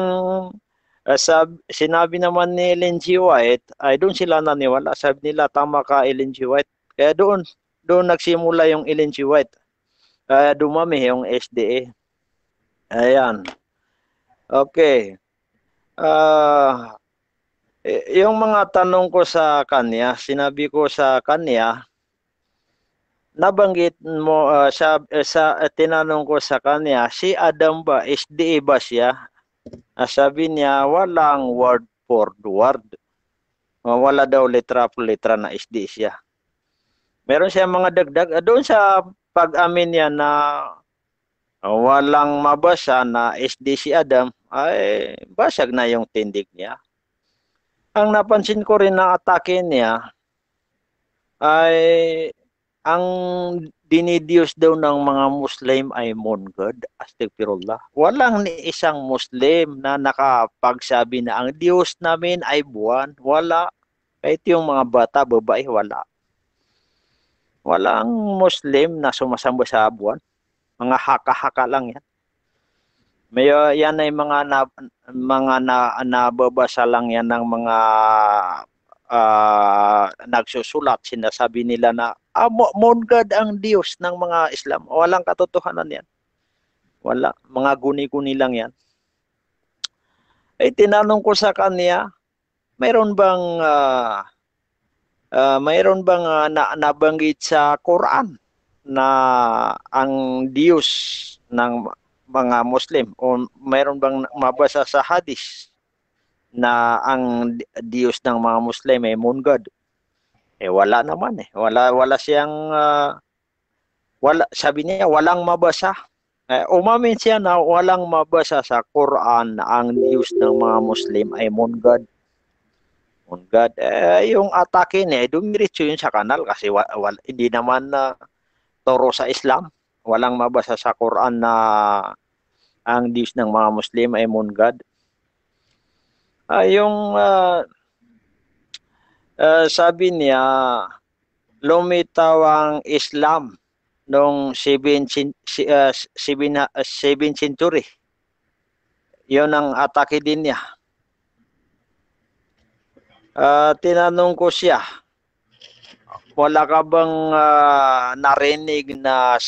sinabi naman ni Ellen G. White ay doon sila naniwala. Sabi nila tama ka Ellen G. White. Kaya doon nagsimula yung Ellen G. White. Kaya dumami yung SDA. Ayan. Okay. Yung mga tanong ko sa kanya, sinabi ko sa kanya, nabanggit mo tinanong ko sa kanya, si Adam ba SDA ba siya? Sabi niya walang word for word. Wala daw letra po letra na SDA siya. Meron siya mga dagdag doon sa pag-amin niya na walang mabasa na SDA si Adam ay basag na yung tindig niya. Ang napansin ko rin na atake niya ay ang dinidiyos daw ng mga Muslim ay moon god, astagfirullah. Walang ni isang Muslim na nakapagsabi na ang Diyos namin ay buwan. Wala. Kahit yung mga bata, babae, wala. Walang Muslim na sumasamba sa buwan. Mga haka-haka lang yan. May yan ay mga nababasa lang yan ng mga nagsusulat. Sinasabi nila na moon god ang Diyos ng mga Islam. Walang katotohanan yan. Wala. Mga guni-guni lang yan. Tinanong ko sa kanya, mayroon bang nabanggit sa Quran na ang Diyos ng mga Muslim o mayroon bang mabasa sa hadis na ang Diyos ng mga Muslim ay moon god? Wala naman eh. Wala siyang sabi niya walang mabasa. Umamin siya na walang mabasa sa Quran na ang Diyos ng mga Muslim ay moon god. Moon god. Yung atake niya, dumiretso yun sa kanal kasi hindi naman turo sa Islam. Walang mabasa sa Quran na ang Diyos ng mga Muslim ay moon god. Sabi niya, lumitaw ang Islam noong 7th century. Yun ang atake din niya. Tinanong ko siya, wala ka bang narinig na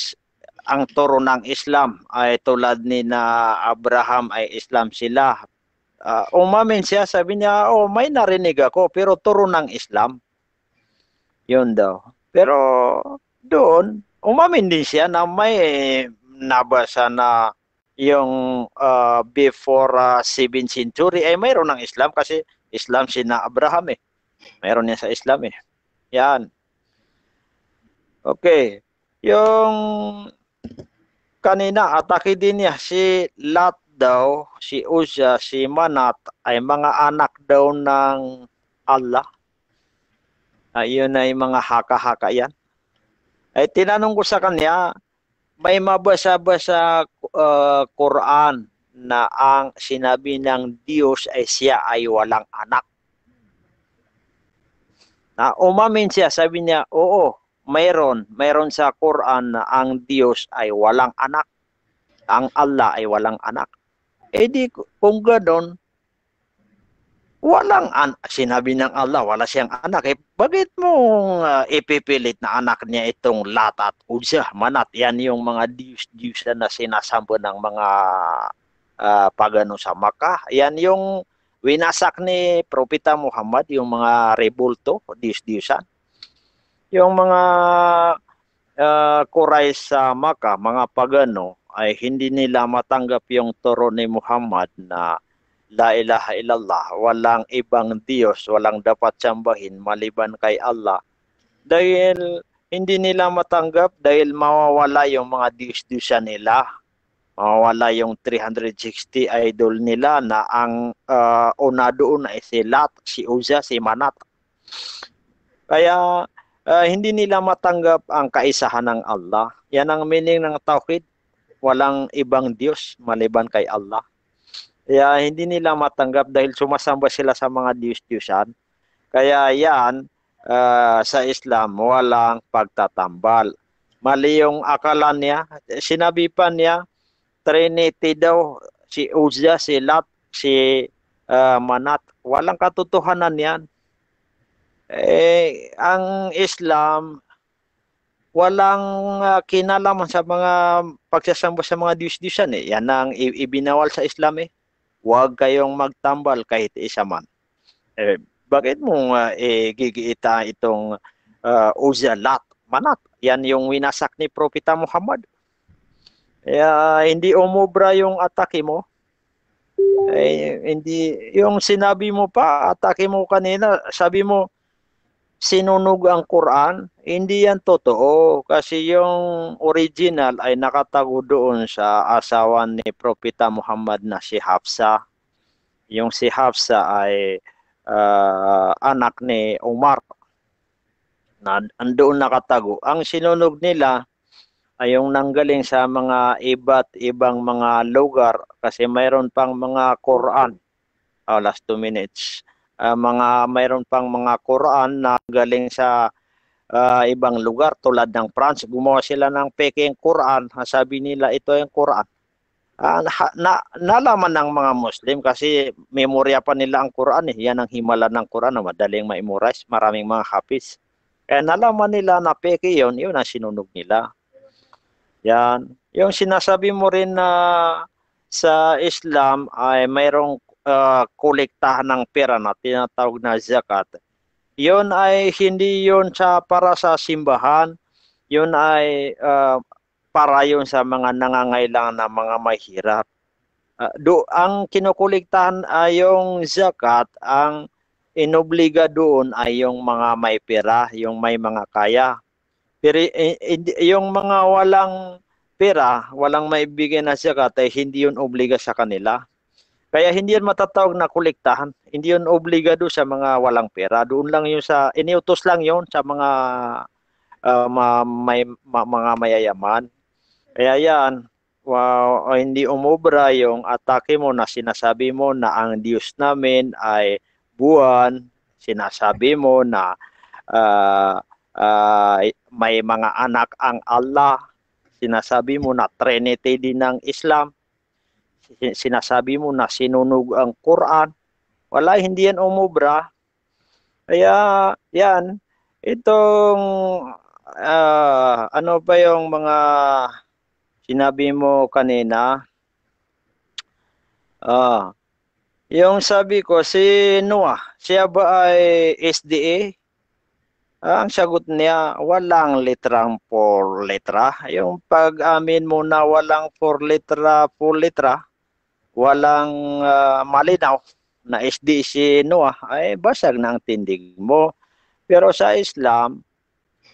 ang turo ng Islam ay tulad ni na Abraham ay Islam sila? Umamin siya, sabi niya, may narinig ako pero turo ng Islam. Yun daw. Pero doon, umamin din siya na may nabasa na yung before 7th century ay mayroon ng Islam kasi Islam si na Abraham eh. Mayroon niya sa Islam eh. Yan. Okay. Yung kanina, atake din niya si Lot daw, si Uzza, si Manat ay mga anak daw ng Allah. Ayun ay mga haka-haka yan. Tinanong ko sa kanya, may mabasa ba sa Quran na ang sinabi ng Diyos ay siya ay walang anak? Umamin siya, sabi niya, oo, mayroon sa Quran na ang Diyos ay walang anak. Ang Allah ay walang anak. Kung gano'n, sinabi ng Allah, wala siyang anak. Bakit mong ipipilit na anak niya itong Lat at Uzza, Manat? Yan yung mga Diyos na sinasamba ng mga pagano sa Makkah. Yan yung winasak ni Propeta Muhammad, yung mga rebulto, Diyos-Diyosan. Yung mga kuray sa Makkah, mga pagano, ay hindi nila matanggap yung turo ni Muhammad na La ilaha illallah, walang ibang Diyos, walang dapat sambahin maliban kay Allah. Dahil hindi nila matanggap dahil mawawala yung mga Diyos-Diyosan nila. Mawawala yung 360 idol nila na ang una doon ay si Lat, si Uzza, si Manat. Kaya hindi nila matanggap ang kaisahan ng Allah. Yan ang meaning ng tauhid. walang ibang Diyos maliban kay Allah. Kaya hindi nila matanggap dahil sumasamba sila sa mga Diyos-Diyosan. Kaya yan, sa Islam, walang pagtatambal. Mali yung akala niya. Sinabi pa niya, Trinity daw, si Uzza, si Lat, si Manat. Walang katotohanan yan. Ang Islam, walang kinalaman sa mga pagsasamba sa mga Diyos-Diyosan. Yan ang ibinawal sa Islam. Huwag kayong magtambal kahit isa man. Bakit mo gigiita itong Uzza, Lat, Manat? Yan yung winasak ni Propeta Muhammad. Hindi umubra yung atake mo. Hindi, yung sinabi mo pa, atake mo kanina, sabi mo, sinunog ang Quran. Hindi yan totoo. Kasi yung original ay nakatago doon sa asawa ni Propeta Muhammad na si Hafsa. Yung si Hafsa ay anak ni Umar na andoon nakatago. Ang sinunog nila ay yung nanggaling sa mga iba't ibang mga lugar kasi mayroon pang mga Quran. Last 2 minutes. Mayroon pang mga Quran na galing sa ibang lugar tulad ng France. Gumawa sila ng peking Quran. Sabi nila ito yung Quran. Nalaman ng mga Muslim kasi memorya pa nila ang Quran. Yan ang himala ng Quran na madaling ma-memorize. Maraming mga hafiz. Kaya nalaman nila na peke yun ang sinunog nila. Yan. Yung sinasabi mo rin na sa Islam ay mayroong kolektahan ng pera na tinatawag na zakat. Yun ay hindi yun para sa simbahan. Yun ay para yun sa mga nangangailangan na mga mahirap. Ang kinukuliktahan ay yung zakat, ang inobliga doon ay yung mga may pera, yung may mga kaya. Pero yung mga walang pera, walang maibigay na zakat ay hindi yun obliga sa kanila. Kaya hindi yan matatawag na kolektahan. Hindi yun obligado sa mga walang pera. Doon lang yun iniutos lang yun sa mga mga mayayaman. Kaya yan, hindi umubra yung atake mo na sinasabi mo na ang Diyos namin ay buwan. Sinasabi mo na may mga anak ang Allah. Sinasabi mo na Trinity din ng Islam. Sinasabi mo na sinunog ang Quran. Wala, hindi yan umubra. Kaya yan, itong ano pa yung mga sinabi mo kanina? Yung sabi ko, si Noah, siya ba ay SDA? Ang sagot niya, walang litrang 4 letra. Yung pag-amin mo na walang 4 letra, 4 letra, walang malinaw na SDA si Noah, ay basag na ang tindig mo. Pero sa Islam,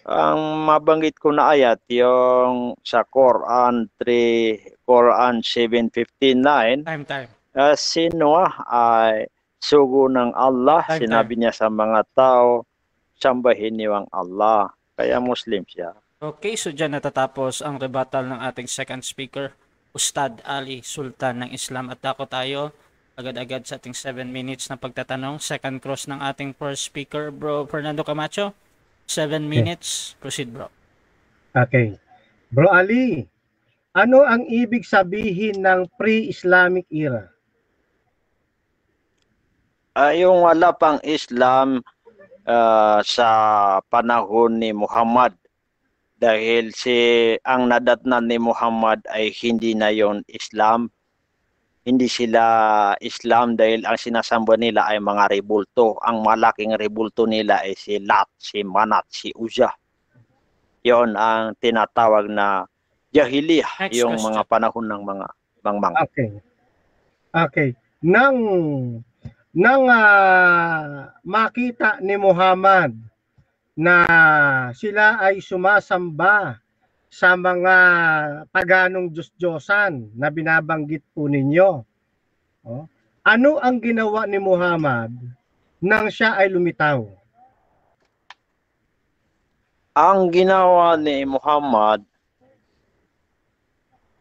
ang mabanggit ko na ayat, yung sa Quran 3, Quran 7:59, Time. si Noah ay sugo ng Allah. Sinabi niya sa mga tao, sambahin niyo ang Allah. Kaya Muslim siya. Okay, so dyan natatapos ang rebuttal ng ating second speaker, Ustad Ali Sultan ng Islam. At ako tayo agad-agad sa ating 7 minutes na pagtatanong. Second cross ng ating first speaker, Bro Fernando Camacho. 7 minutes. Proceed, bro. Okay. Bro Ali, ano ang ibig sabihin ng pre-Islamic era? Yung wala pang Islam sa panahon ni Muhammad. Dahil ang nadatnan ni Muhammad ay hindi na yon Islam. Hindi sila Islam dahil ang sinasamba nila ay mga rebulto. Ang malaking rebulto nila ay si Lat, si Manat, si Uzza. Yon ang tinatawag na Jahiliyah, yung mga panahon ng mga mangmang. Okay. Nang makita ni Muhammad na sila ay sumasamba sa mga paganong Diyos-Diyosan na binabanggit po ninyo. Ano ang ginawa ni Muhammad nang siya ay lumitaw? Ang ginawa ni Muhammad,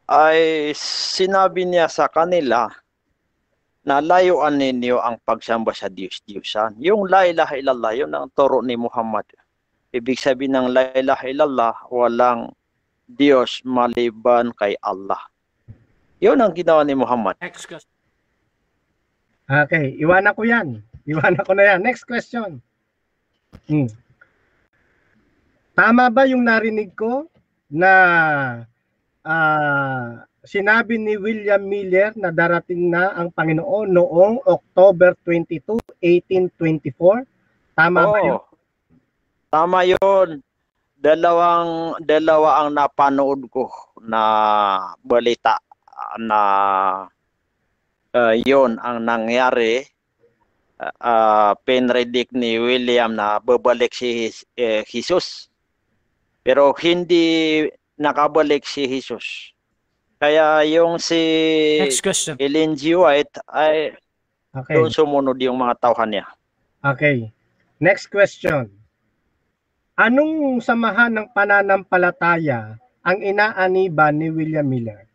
ay sinabi niya sa kanila na layuan ninyo ang pagsamba sa Diyos-Diyosan. Yung la ilaha illallah, yun ang turo ni Muhammad. Ibig sabihin ng la ilaha illallah, walang Diyos maliban kay Allah. Yun ang ginawa ni Muhammad. Next question. Okay, iwanan ko yan. Iwanan ko na yan. Next question. Tama ba yung narinig ko na sinabi ni William Miller na darating na ang Panginoon noong October 22, 1824? Tama ba yun? Tama yun. Dalawa ang napanood ko na balita na yon ang nangyari. Pinredict ni William na babalik si Jesus. Pero hindi nakabalik si Jesus. Kaya yung si Next question. Ellen G. White ay doon sumunod yung mga tauhan niya. Okay. Next question. Anong samahan ng pananampalataya ang inaaniba ni William Miller?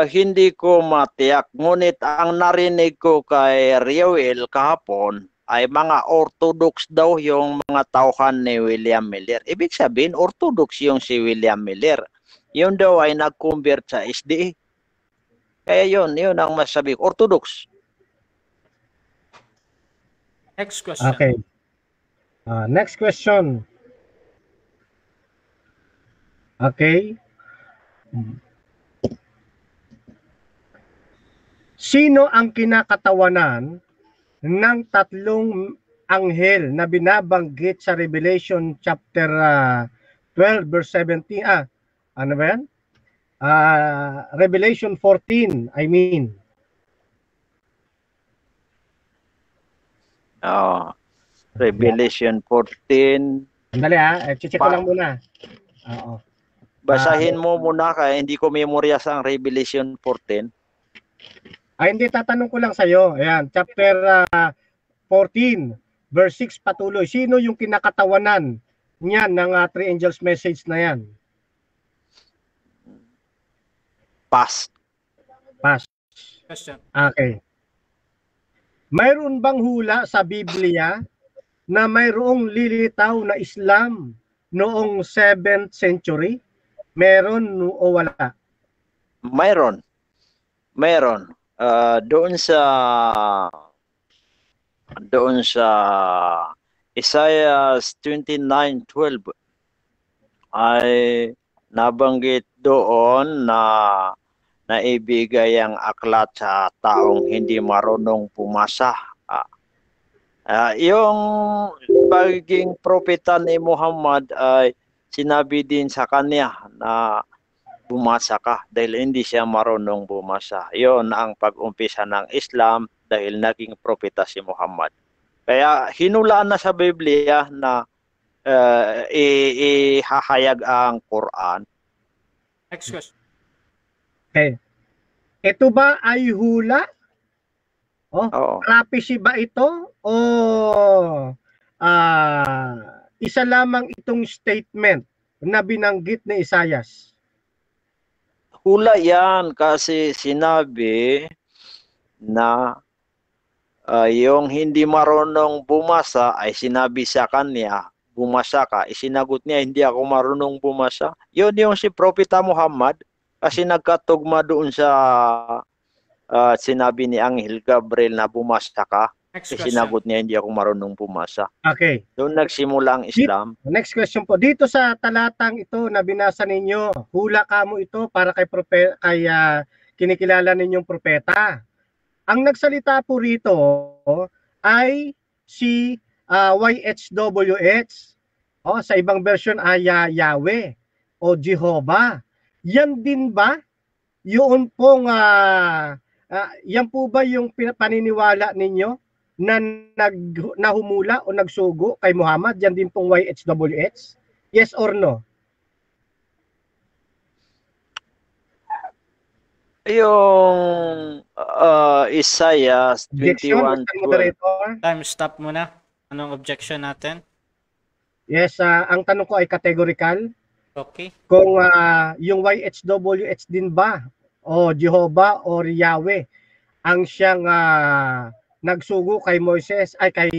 Hindi ko matiyak. Ngunit ang narinig ko kay Reuel kahapon ay mga Orthodox daw yung mga tauhan ni William Miller. Ibig sabihin, Orthodox yung si William Miller. Yun daw ay nag-convert sa SDA. Kaya yun ang masabi. Orthodox. Next question. Okay. Next question. Okay. Sino ang kinakatawanan ng tatlong anghel na binabanggit sa Revelation chapter 12 verse 17? Ano ba yan? Revelation 14, I mean. Revelation 14. Sandali check ko lang muna. Oo. Basahin mo muna kaya hindi ko memorya sa Revelation 14. Hindi, tatanong ko lang sa'yo. Ayan, chapter 14, verse 6 patuloy. Sino yung kinakatawanan niyan ng three angels message na yan? Pass. Question. Okay. Mayroon bang hula sa Biblia na mayroong lilitaw na Islam noong 7th century? Meron o wala? Mayroon. Doon sa Isaiah 29:12 ay nabanggit doon na naibigay ang aklat sa taong hindi marunong pumasa. Yung pagiging propeta ni Muhammad ay sinabi din sa kanya na bumasa ka dahil hindi siya marunong bumasa. Yon ang pag-umpisa ng Islam dahil naging propeta si Muhammad. Kaya hinulaan na sa Biblia na ihahayag ang Quran. Next question. Okay. Ito ba ay hula? Prophecy ba ito? O isa lamang itong statement na binanggit ni Isaias? Hula yan kasi sinabi na yung hindi marunong bumasa ay sinabi sa kanya, bumasa ka. Isinagot niya, hindi ako marunong bumasa. Yun yung si Propeta Muhammad kasi nagkatugma doon sa sinabi ni Anghel Gabriel na bumasa ka. Sinagot niya, hindi ako marunong bumasa. Okay. Doon nagsimula ang Islam. Next question po. Dito sa talatang ito na binasa ninyo, hula ka mo ito para kay kinikilala ninyong propeta. Ang nagsalita po rito ay si YHWH. Sa ibang version ay Yahweh o Jehovah. Yan din ba? Yun pong yan po ba yung paniniwala ninyo na nahumula o nagsugo kay Muhammad? Yan din pong YHWH? Yes or no? Yung Isaiah 21:12. Time stop muna. Anong objection natin? Yes, ang tanong ko ay categorical. Okay. Kung yung YHWH din ba o Jehovah or Yahweh ang siyang nagsugo kay Moises ay kay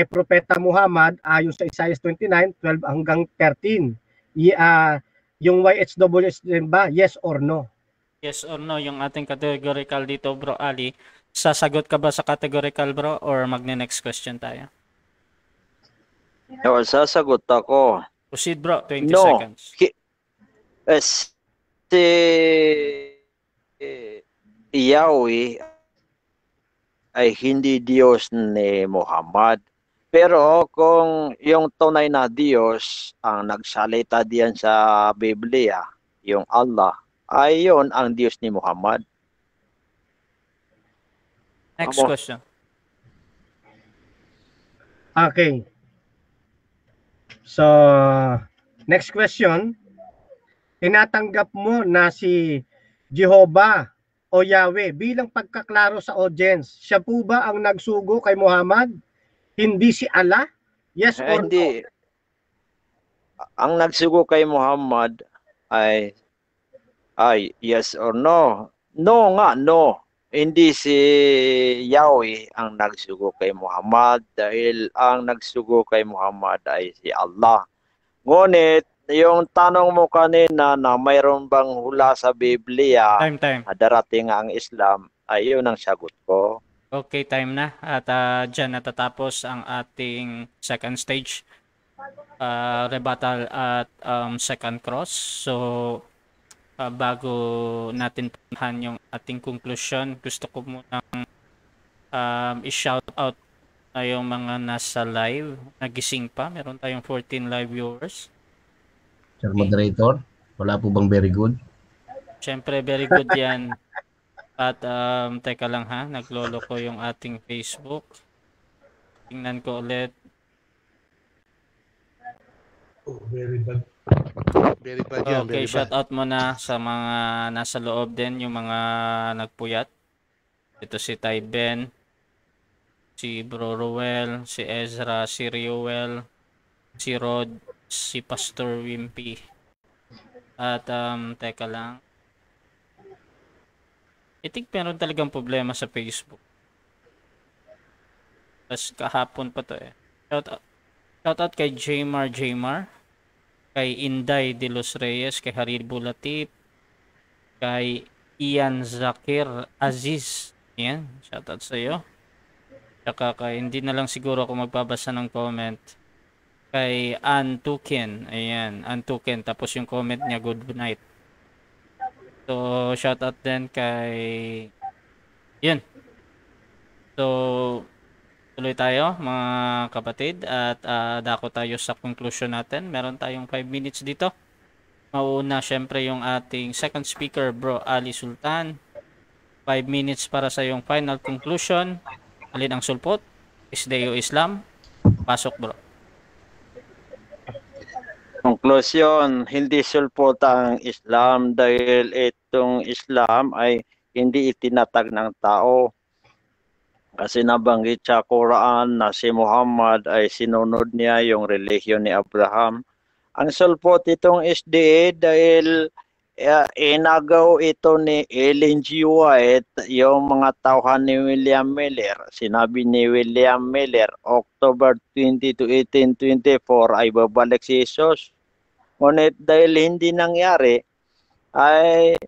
Propeta Muhammad ayon sa Isaiah 29:12 hanggang 13. Yung YHWH din ba? Yes or no? Yes or no yung ating categorical dito, Bro Ali. Sasagot ka ba sa categorical, bro, or magne-next question tayo? O, sasagot ako. Proceed, bro. 20 No. seconds. Si Yahweh ay hindi Diyos ni Muhammad. Pero kung yung tunay na Diyos ang nagsalita diyan sa Biblia, yung Allah, ay yun ang Diyos ni Muhammad. Next Amo. question. Okay. So, next question. Tinatanggap mo na si Jehovah o Yahweh bilang pagkaklaro sa audience. Siya po ba ang nagsugo kay Muhammad? Hindi si Allah? Yes or Hindi. Ang nagsugo kay Muhammad ay yes or no. No nga, no. Hindi si Yahweh ang nagsugo kay Muhammad dahil ang nagsugo kay Muhammad ay si Allah. Ngunit, yung tanong mo kanina na mayroon bang hula sa Biblia Time. na darating ang Islam, ay yun ang sagot ko. Okay, time na. At dyan natatapos ang ating second stage. Rebuttal at second cross. So, bago natin punahan yung ating conclusion, gusto ko munang i-shout out yung mga nasa live, nagising pa. Meron tayong 14 live viewers. Sir Moderator, wala po bang very good? Siyempre, very good yan. At teka lang ha, naglolo ko yung ating Facebook. Tingnan ko ulit. Oh, very bad. Very bad yan, Okay, very shout bad. out muna sa mga nasa loob din, yung mga nagpuyat. Ito si Ty Ben, si Bro Ruel, si Ezra, si Riowel, si Rod, si Pastor Wimpy. At teka lang. I think meron talagang problema sa Facebook. Tapos kahapon pa to eh. Shout out kay Jmar, kay Inday de los Reyes, kay Haribo Latif, kay Ian Zakir Aziz. Yan, shout out sa iyo. Tsaka kay, hindi na lang siguro ako magbabasa ng comment. Kay Antuken, ayan, Antuken, tapos yung comment niya, good night. So, shout out din kay, yun. So, tuloy tayo mga kapatid at dako tayo sa conclusion natin. Meron tayong 5 minutes dito. Mauna syempre yung ating second speaker, Bro Ali Sultan. 5 minutes para sa yung final conclusion. Alin ang sulpot? Isdeo Islam. Pasok, bro. Conclusion, hindi sulpot ang Islam dahil itong Islam ay hindi itinatag ng tao. Kasi nabanggit sa Quran na si Muhammad ay sinunod niya yung relihiyon ni Abraham. Ang sulpot itong SDA dahil inagaw ito ni Ellen G. White, yung mga tauhan ni William Miller. Sinabi ni William Miller, October 20 to 1824 ay babalik si Jesus. Ngunit dahil hindi nangyari, ay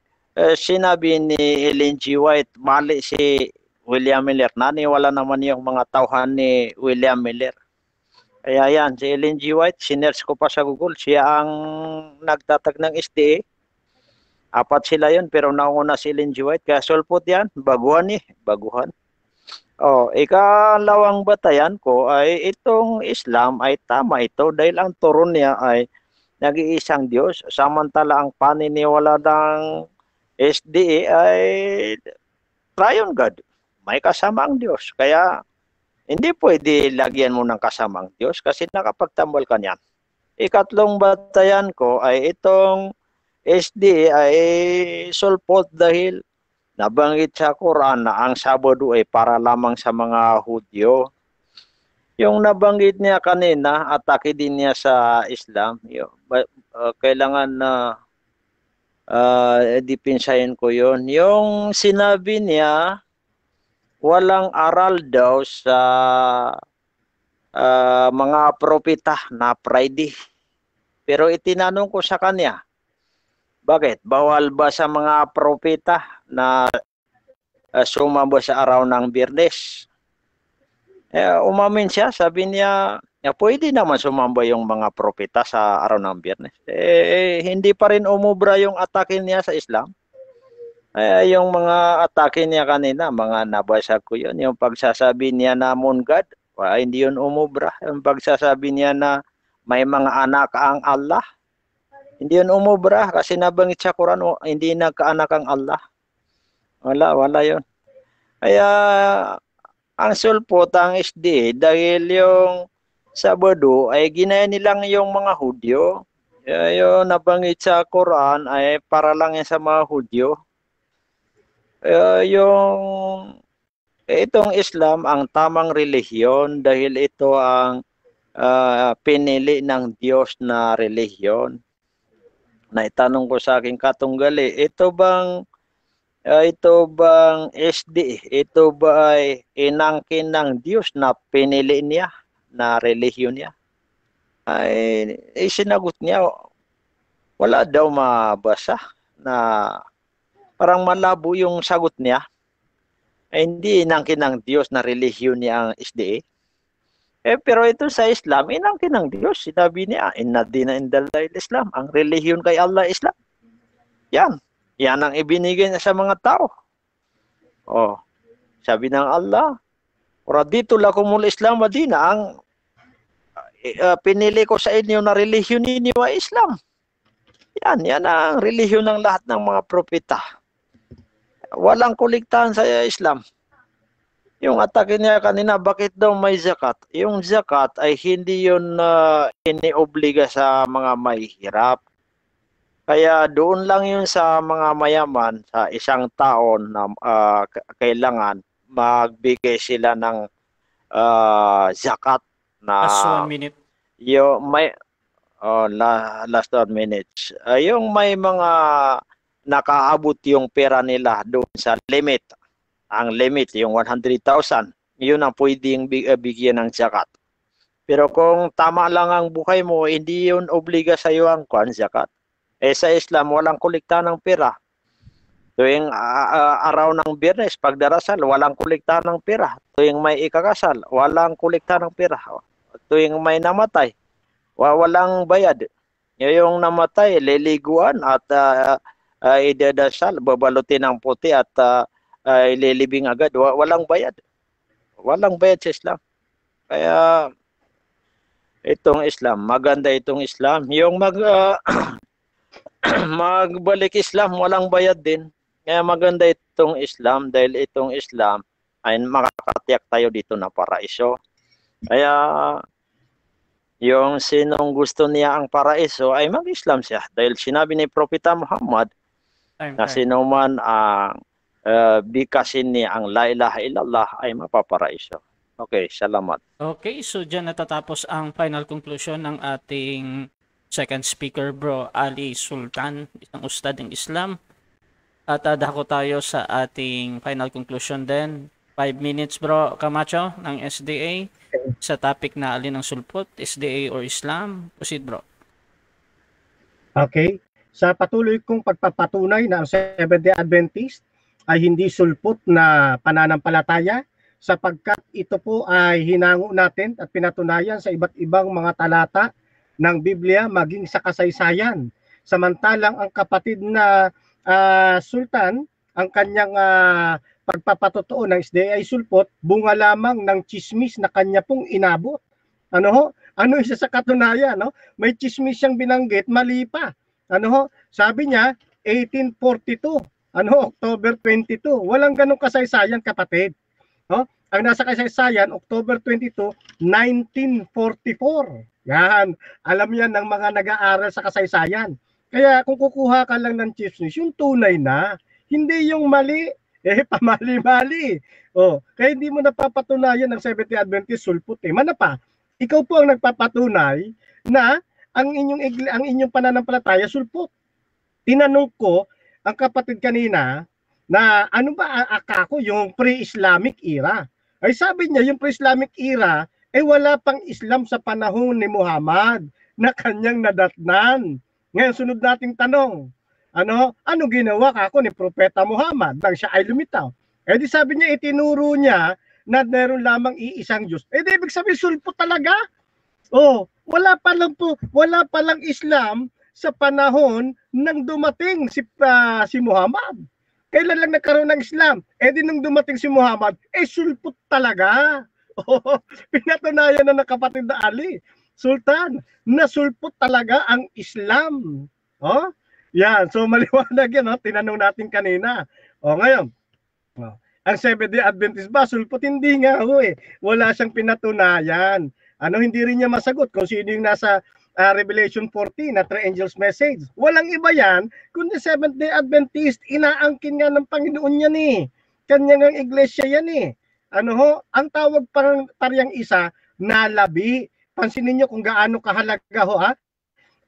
sinabi ni Ellen G. White, mali si William Miller. Naniwala naman yung mga tauhan ni William Miller. Kaya yan, si Ellen G. White, sinerge ko pa sa Google, siya ang nagtatag ng SDA. 4 sila yun, pero nauna si Ellen G. White. Kaya sulpot yan, baguhan baguhan. Ikalawang batayan ko ay itong Islam ay tama ito dahil ang turon niya ay nag-iisang Diyos. Samantala ang paniniwala ng SDA ay Triune God. May kasamang Diyos. Kaya hindi pwede lagyan mo ng kasamang Diyos kasi nakapagtambal ka niyan. Ikatlong batayan ko ay itong SDA ay sulpot dahil nabanggit sa Quran na ang Sabado ay para lamang sa mga Hudyo. Yung nabanggit niya kanina, atake din niya sa Islam. Kailangan na dipinsahin ko yun. Yung sinabi niya, walang aral daw sa mga propeta na Friday. Pero itinanong ko sa kanya, bakit? Bawal ba sa mga propeta na sumamba sa araw ng Biyernes? Umamin siya, sabi niya, pwede naman sumamba yung mga propeta sa araw ng Biyernes. Hindi pa rin umubra yung atake niya sa Islam. Yung mga atake niya kanina, mga nabasa ko yun. Yung pagsasabi niya na moon god, hindi yun umubra. Yung pagsasabi niya na may mga anak ang Allah, hindi yun umubra kasi nabanggit sa Quran, hindi nagkaanak ang Allah. Wala yun. Kaya ang sulpot ang SD dahil yung Sabado ay ginaya nilang yung mga Hudyo. Yung nabanggit sa Quran ay para lang yan sa mga Hudyo. Itong Islam ang tamang relihiyon dahil ito ang pinili ng Diyos na relihiyon. Naitanong ko sa aking katunggali, ito bang SD, ito ba ay inangkin ng Diyos na pinili niya na relihiyon niya? Sinagot niya, wala daw mabasa na parang malabo yung sagot niya. Hindi inangkin ng Diyos na relihiyon niya ang SDA. Pero ito sa Islam, inangkin ng Diyos. Sinabi niya, inna dina indallahil Islam. Ang relihiyon kay Allah Islam. Yan ang ibinigay niya sa mga tao. Sabi ng Allah, raditu lakumul Islam wa dina, ang pinili ko sa inyo na relihiyon ninyo ay Islam. Yan ang relihiyon ng lahat ng mga propeta. Walang kuliktahan sa Islam. Yung atake niya kanina, bakit daw may zakat? Yung zakat ay hindi yun iniobliga sa mga mahihirap. Kaya doon lang yun sa mga mayaman, sa isang taon na kailangan magbigay sila ng zakat na Last 1 minute. Last 1 minute. Yung may mga nakaabot yung pera nila doon sa limit. Ang limit, yung 100,000, yun ang pwedeng bigyan ng zakat. Pero kung tama lang ang buhay mo, hindi yun obliga sa iyo ang zakat. Sa Islam, walang kulikta ng pera. Tuwing araw ng Biyernes, pagdarasal, walang kulikta ng pera. Tuwing may ikakasal, walang kulikta ng pera. Tuwing may namatay, walang bayad. Yung namatay, liliguan at idadasal, babalutin ng puti at ililibing agad. Walang bayad. Walang bayad sa Islam. Kaya itong Islam, maganda itong Islam. Yung magbalik Islam, walang bayad din. Kaya maganda itong Islam dahil itong Islam ay makakatiyak tayo dito na paraiso. Kaya yung sinong gusto niya ang paraiso ay mag-Islam siya. Dahil sinabi ni Propeta Muhammad na sino man ang bikasin niya ang la ilaha illallah ay mapaparaiso. Okay, salamat. Okay, so dyan natatapos ang final conclusion ng ating second speaker, Bro Ali Sultan, isang ustad ng Islam. At dako tayo sa ating final conclusion din. 5 minutes, Bro Camacho ng SDA sa topic na alin ang sulpot, SDA or Islam. Proceed, Bro. Okay. Sa patuloy kong pagpapatunay na ang Seventh-day Adventist ay hindi sulpot na pananampalataya sapagkat ito po ay hinango natin at pinatunayan sa iba't ibang mga talata ng Biblia maging sa kasaysayan. Samantalang ang kapatid na Sultan, ang kanyang pagpapatotoo ng SDA ay sulpot, bunga lamang ng chismis na kanya pong inabot. Ano isa sa katunayan, no? May chismis siyang binanggit, mali pa. Sabi niya 1842. October 22. Walang ganong kasaysayan, kapatid. Ang nasa kasaysayan, October 22, 1944. Yan. Alam yan ng mga nag-aaral sa kasaysayan. Kaya kung kukuha ka lang ng chismis, yung tunay na, hindi yung mali. Pamali-mali. Kaya hindi mo napapatunayan ng Seventh-day Adventist sulpot Mana pa, ikaw po ang nagpapatunay na ang inyong pananampalataya sulpot. Tinanong ko ang kapatid kanina na ano ba akako yung pre-Islamic era. Ay sabi niya yung pre-Islamic era wala pang Islam sa panahon ni Muhammad na kanyang nadatnan. Ngayon sunod nating tanong, ano ginawa kako ni Propeta Muhammad nang siya ay lumitaw? Di sabi niya itinuro niya na meron lamang iisang Diyos. Di ibig sabihin sulpot talaga. Wala pa lang Islam sa panahon nang dumating si Muhammad. Kailan lang nagkaroon ng Islam? Di nung dumating si Muhammad, sulpot talaga. Pinatunayan na ng kapatid na Ali, Sultan, na sulpot talaga ang Islam. Yan, so maliwanag yan, tinanong natin kanina. Ngayon, ang Seventh-day Adventist ba, sulpot? Hindi nga wala siyang pinatunayan. Hindi rin niya masagot kung sino yung nasa Revelation 14 na three angels message. Walang iba yan, kundi Seventh-day Adventist, inaangkin nga ng Panginoon yan Kanyang ang iglesia yan ang tawag parang isa, nalabi. Pansinin niyo kung gaano kahalaga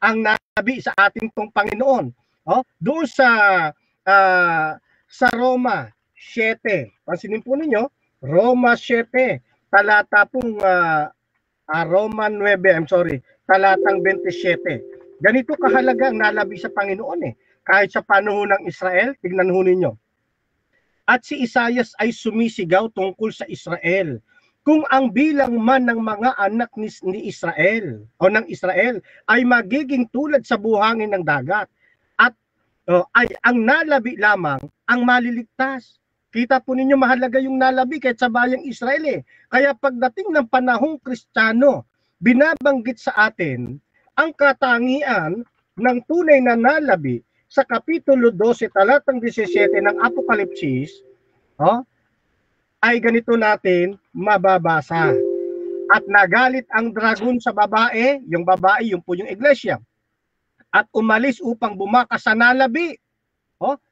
ang nalabi sa ating pong Panginoon. Doon sa Roma 7. Pansinin po ninyo, Roma 7, talata pong Roma 9, talatang 27. Ganito kahalaga ang nalabi sa Panginoon kahit sa panahon ng Israel, tignan ho ninyo. At si Isaias ay sumisigaw tungkol sa Israel. Kung ang bilang man ng mga anak ni Israel o ng Israel ay magiging tulad sa buhangin ng dagat at ay ang nalabi lamang ang maliligtas. Kita po ninyo mahalaga yung nalabi kahit sa bayang Israel Kaya pagdating ng panahong Kristiyano, binabanggit sa atin ang katangian ng tunay na nalabi sa Kapitulo 12, talatang 17 ng Apokalipsis, ay ganito natin mababasa. At nagalit ang dragon sa babae, yung po yung iglesia, at umalis upang bumakas sa nalabi.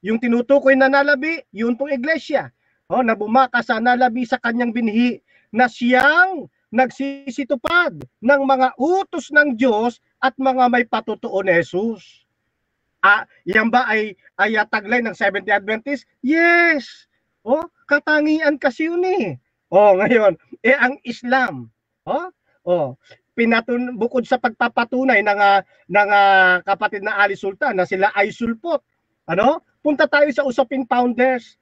Yung tinutukoy na nalabi, yun pong iglesia. Na bumakas sa nalabi sa kanyang binhi, na siyang nagsisitupad ng mga utos ng Diyos at mga may patutuo ni Jesus. Yan ba ay taglay ng Seventh-day Adventist? Yes! Katangian kasi yun ngayon, ang Islam. Bukod sa pagpapatunay ng kapatid na Ali Sultan na sila ay sulpot. Punta tayo sa usaping founders.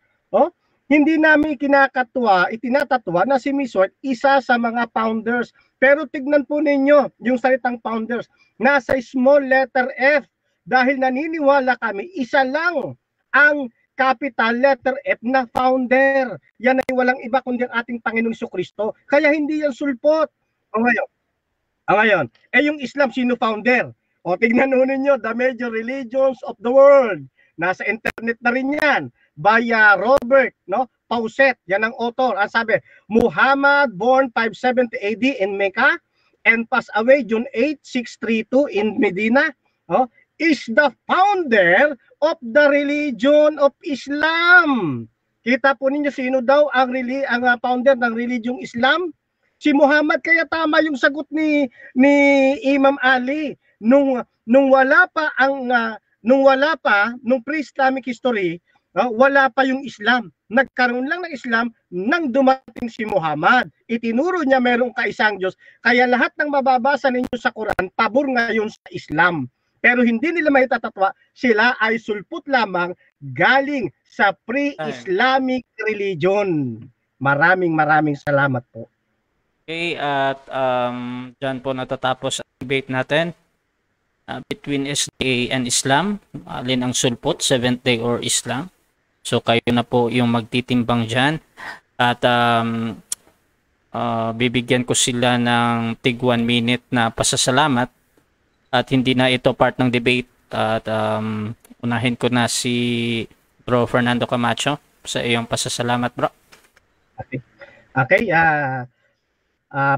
Hindi namin itinatatwa na si Miss White isa sa mga founders. Pero tignan po ninyo yung salitang founders. Nasa small letter F. Dahil naniniwala kami, isa lang ang capital letter F na founder. Yan ay walang iba kundi ang ating Panginoong Jesucristo. Kaya hindi yan sulpot. Ngayon, yung Islam, sino founder? Tignan ho ninyo, the major religions of the world. Nasa internet na rin yan. By Robert Pauset, yan ang author. Ang sabi, Muhammad born 570 AD in Mecca and passed away June 8, 632 in Medina. Is the founder of the religion of Islam. Kita po ninyo sino daw ang founder ng religiong Islam? Si Muhammad. Kaya tama yung sagot ni Imam Ali nung wala pa nung pre-Islamic history, wala pa yung Islam. Nagkaroon lang ng Islam nang dumating si Muhammad. Itinuro niya merong kaisang Diyos. Kaya lahat ng mababasa ninyo sa Quran, pabor ngayon sa Islam. Pero hindi nila maitatatwa, sila ay sulpot lamang galing sa pre-Islamic religion. Maraming salamat po. Okay, at dyan po natatapos ang debate natin between SDA and Islam. Alin ang sulpot, Seventh Day or Islam? So kayo na po yung magtitimbang dyan. At bibigyan ko sila ng tig 1 minute na pasasalamat. At hindi na ito part ng debate. At unahin ko na si Bro Fernando Camacho sa iyong pasasalamat, bro. Okay.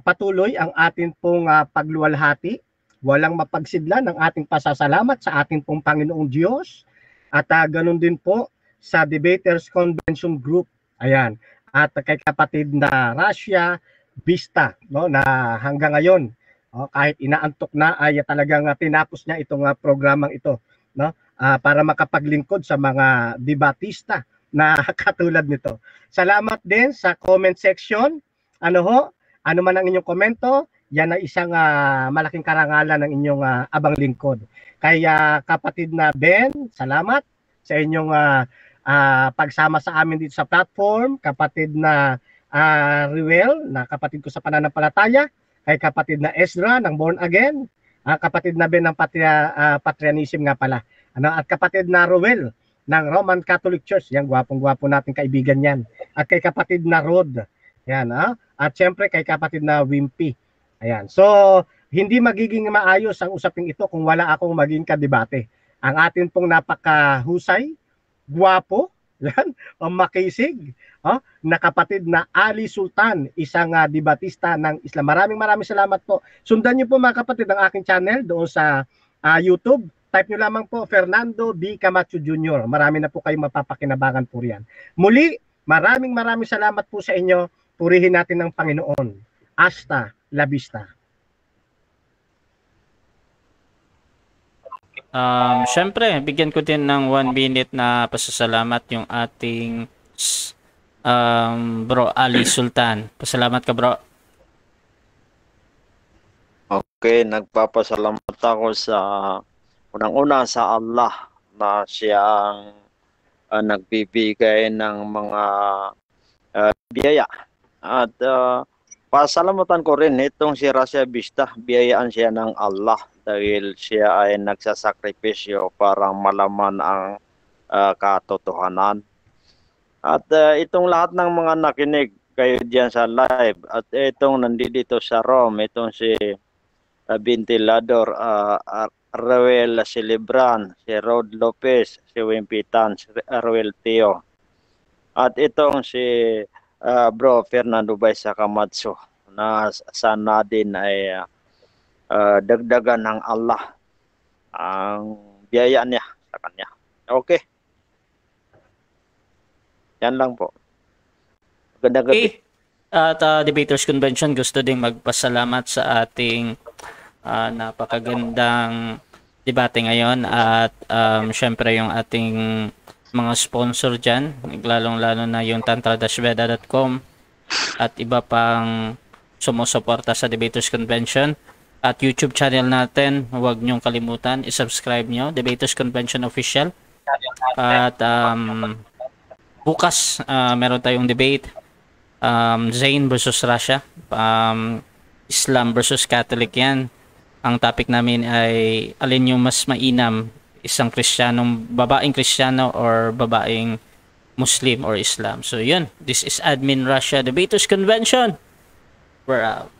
Patuloy ang atin pong pagluwalhati. Walang mapagsidla ng ating pasasalamat sa ating pong Panginoong Diyos. At ganun din po sa Debaters Convention Group. Ayan. At kay kapatid na Russia Vista, no, na hanggang ngayon, kahit inaantok na ay talagang tinapos niya itong programang ito, no, para makapaglingkod sa mga debatista na katulad nito. Salamat din sa comment section. Ano man ang inyong komento, yan ay isang malaking karangalan ng inyong abang lingkod. Kaya kapatid na Ben, salamat sa inyong pagsama sa amin dito sa platform. Kapatid na Ruel, na kapatid ko sa pananampalataya, kay kapatid na Ezra ng Born Again, kapatid na Ben ng Patrianism nga pala. At kapatid na Ruel ng Roman Catholic Church, yan, gwapong-gwapo nating kaibigan yan. At kay kapatid na Rod, yan, at syempre kay kapatid na Wimpy. Ayan. So, hindi magiging maayos ang usaping ito kung wala akong maging kadebate. Ang atin pong napakahusay, gwapo, yan, makisig, na kapatid na Ali Sultan, isang debatista ng Islam. Maraming salamat po. Sundan niyo po mga kapatid ang aking channel doon sa YouTube. Type nyo lamang po Fernando D. Camacho Jr. Marami na po kayong mapapakinabangan po riyan. Muli, maraming salamat po sa inyo. Purihin natin ng Panginoon. Hasta la vista. Syempre, bigyan ko din ng 1 minute na pasasalamat yung ating bro Ali Sultan. Pasalamat ka, bro. Okay, nagpapasalamat ako sa unang-una sa Allah na siyang nagbibigay ng mga biyaya. At pasalamatan ko rin itong si Russia Vista, biyayaan siya ng Allah dahil siya ay nagsasakripisyo para malaman ang katotohanan. At itong lahat ng mga nakinig kayo diyan sa live at itong nandito sa Rome, itong si Ventilador, Ruel Celebran, si Rod Lopez, si Wimpitan, si Ruel Teo. At itong si Bro Fernando Baisa Camacho na sana din ay dagdagan ng Allah ang biyaya niya sa kanya. Okay. Yan lang po. Magandang gabi. Okay. At Debaters Convention, gusto ding magpasalamat sa ating napakagandang debate ngayon at syempre yung ating mga sponsor dyan, lalong-lalo na yung tantra-veda.com at iba pang sumusuporta sa Debaters Convention. At YouTube channel natin, huwag nyong kalimutan, isubscribe nyo, Debaters Convention Official. At bukas, meron tayong debate, Zayn versus Russia, Islam versus Catholic yan. Ang topic namin ay alin yung mas mainam, isang babaeng Kristiyano or babaeng Muslim or Islam. So yun, this is Admin Russia Debaters Convention. We're out.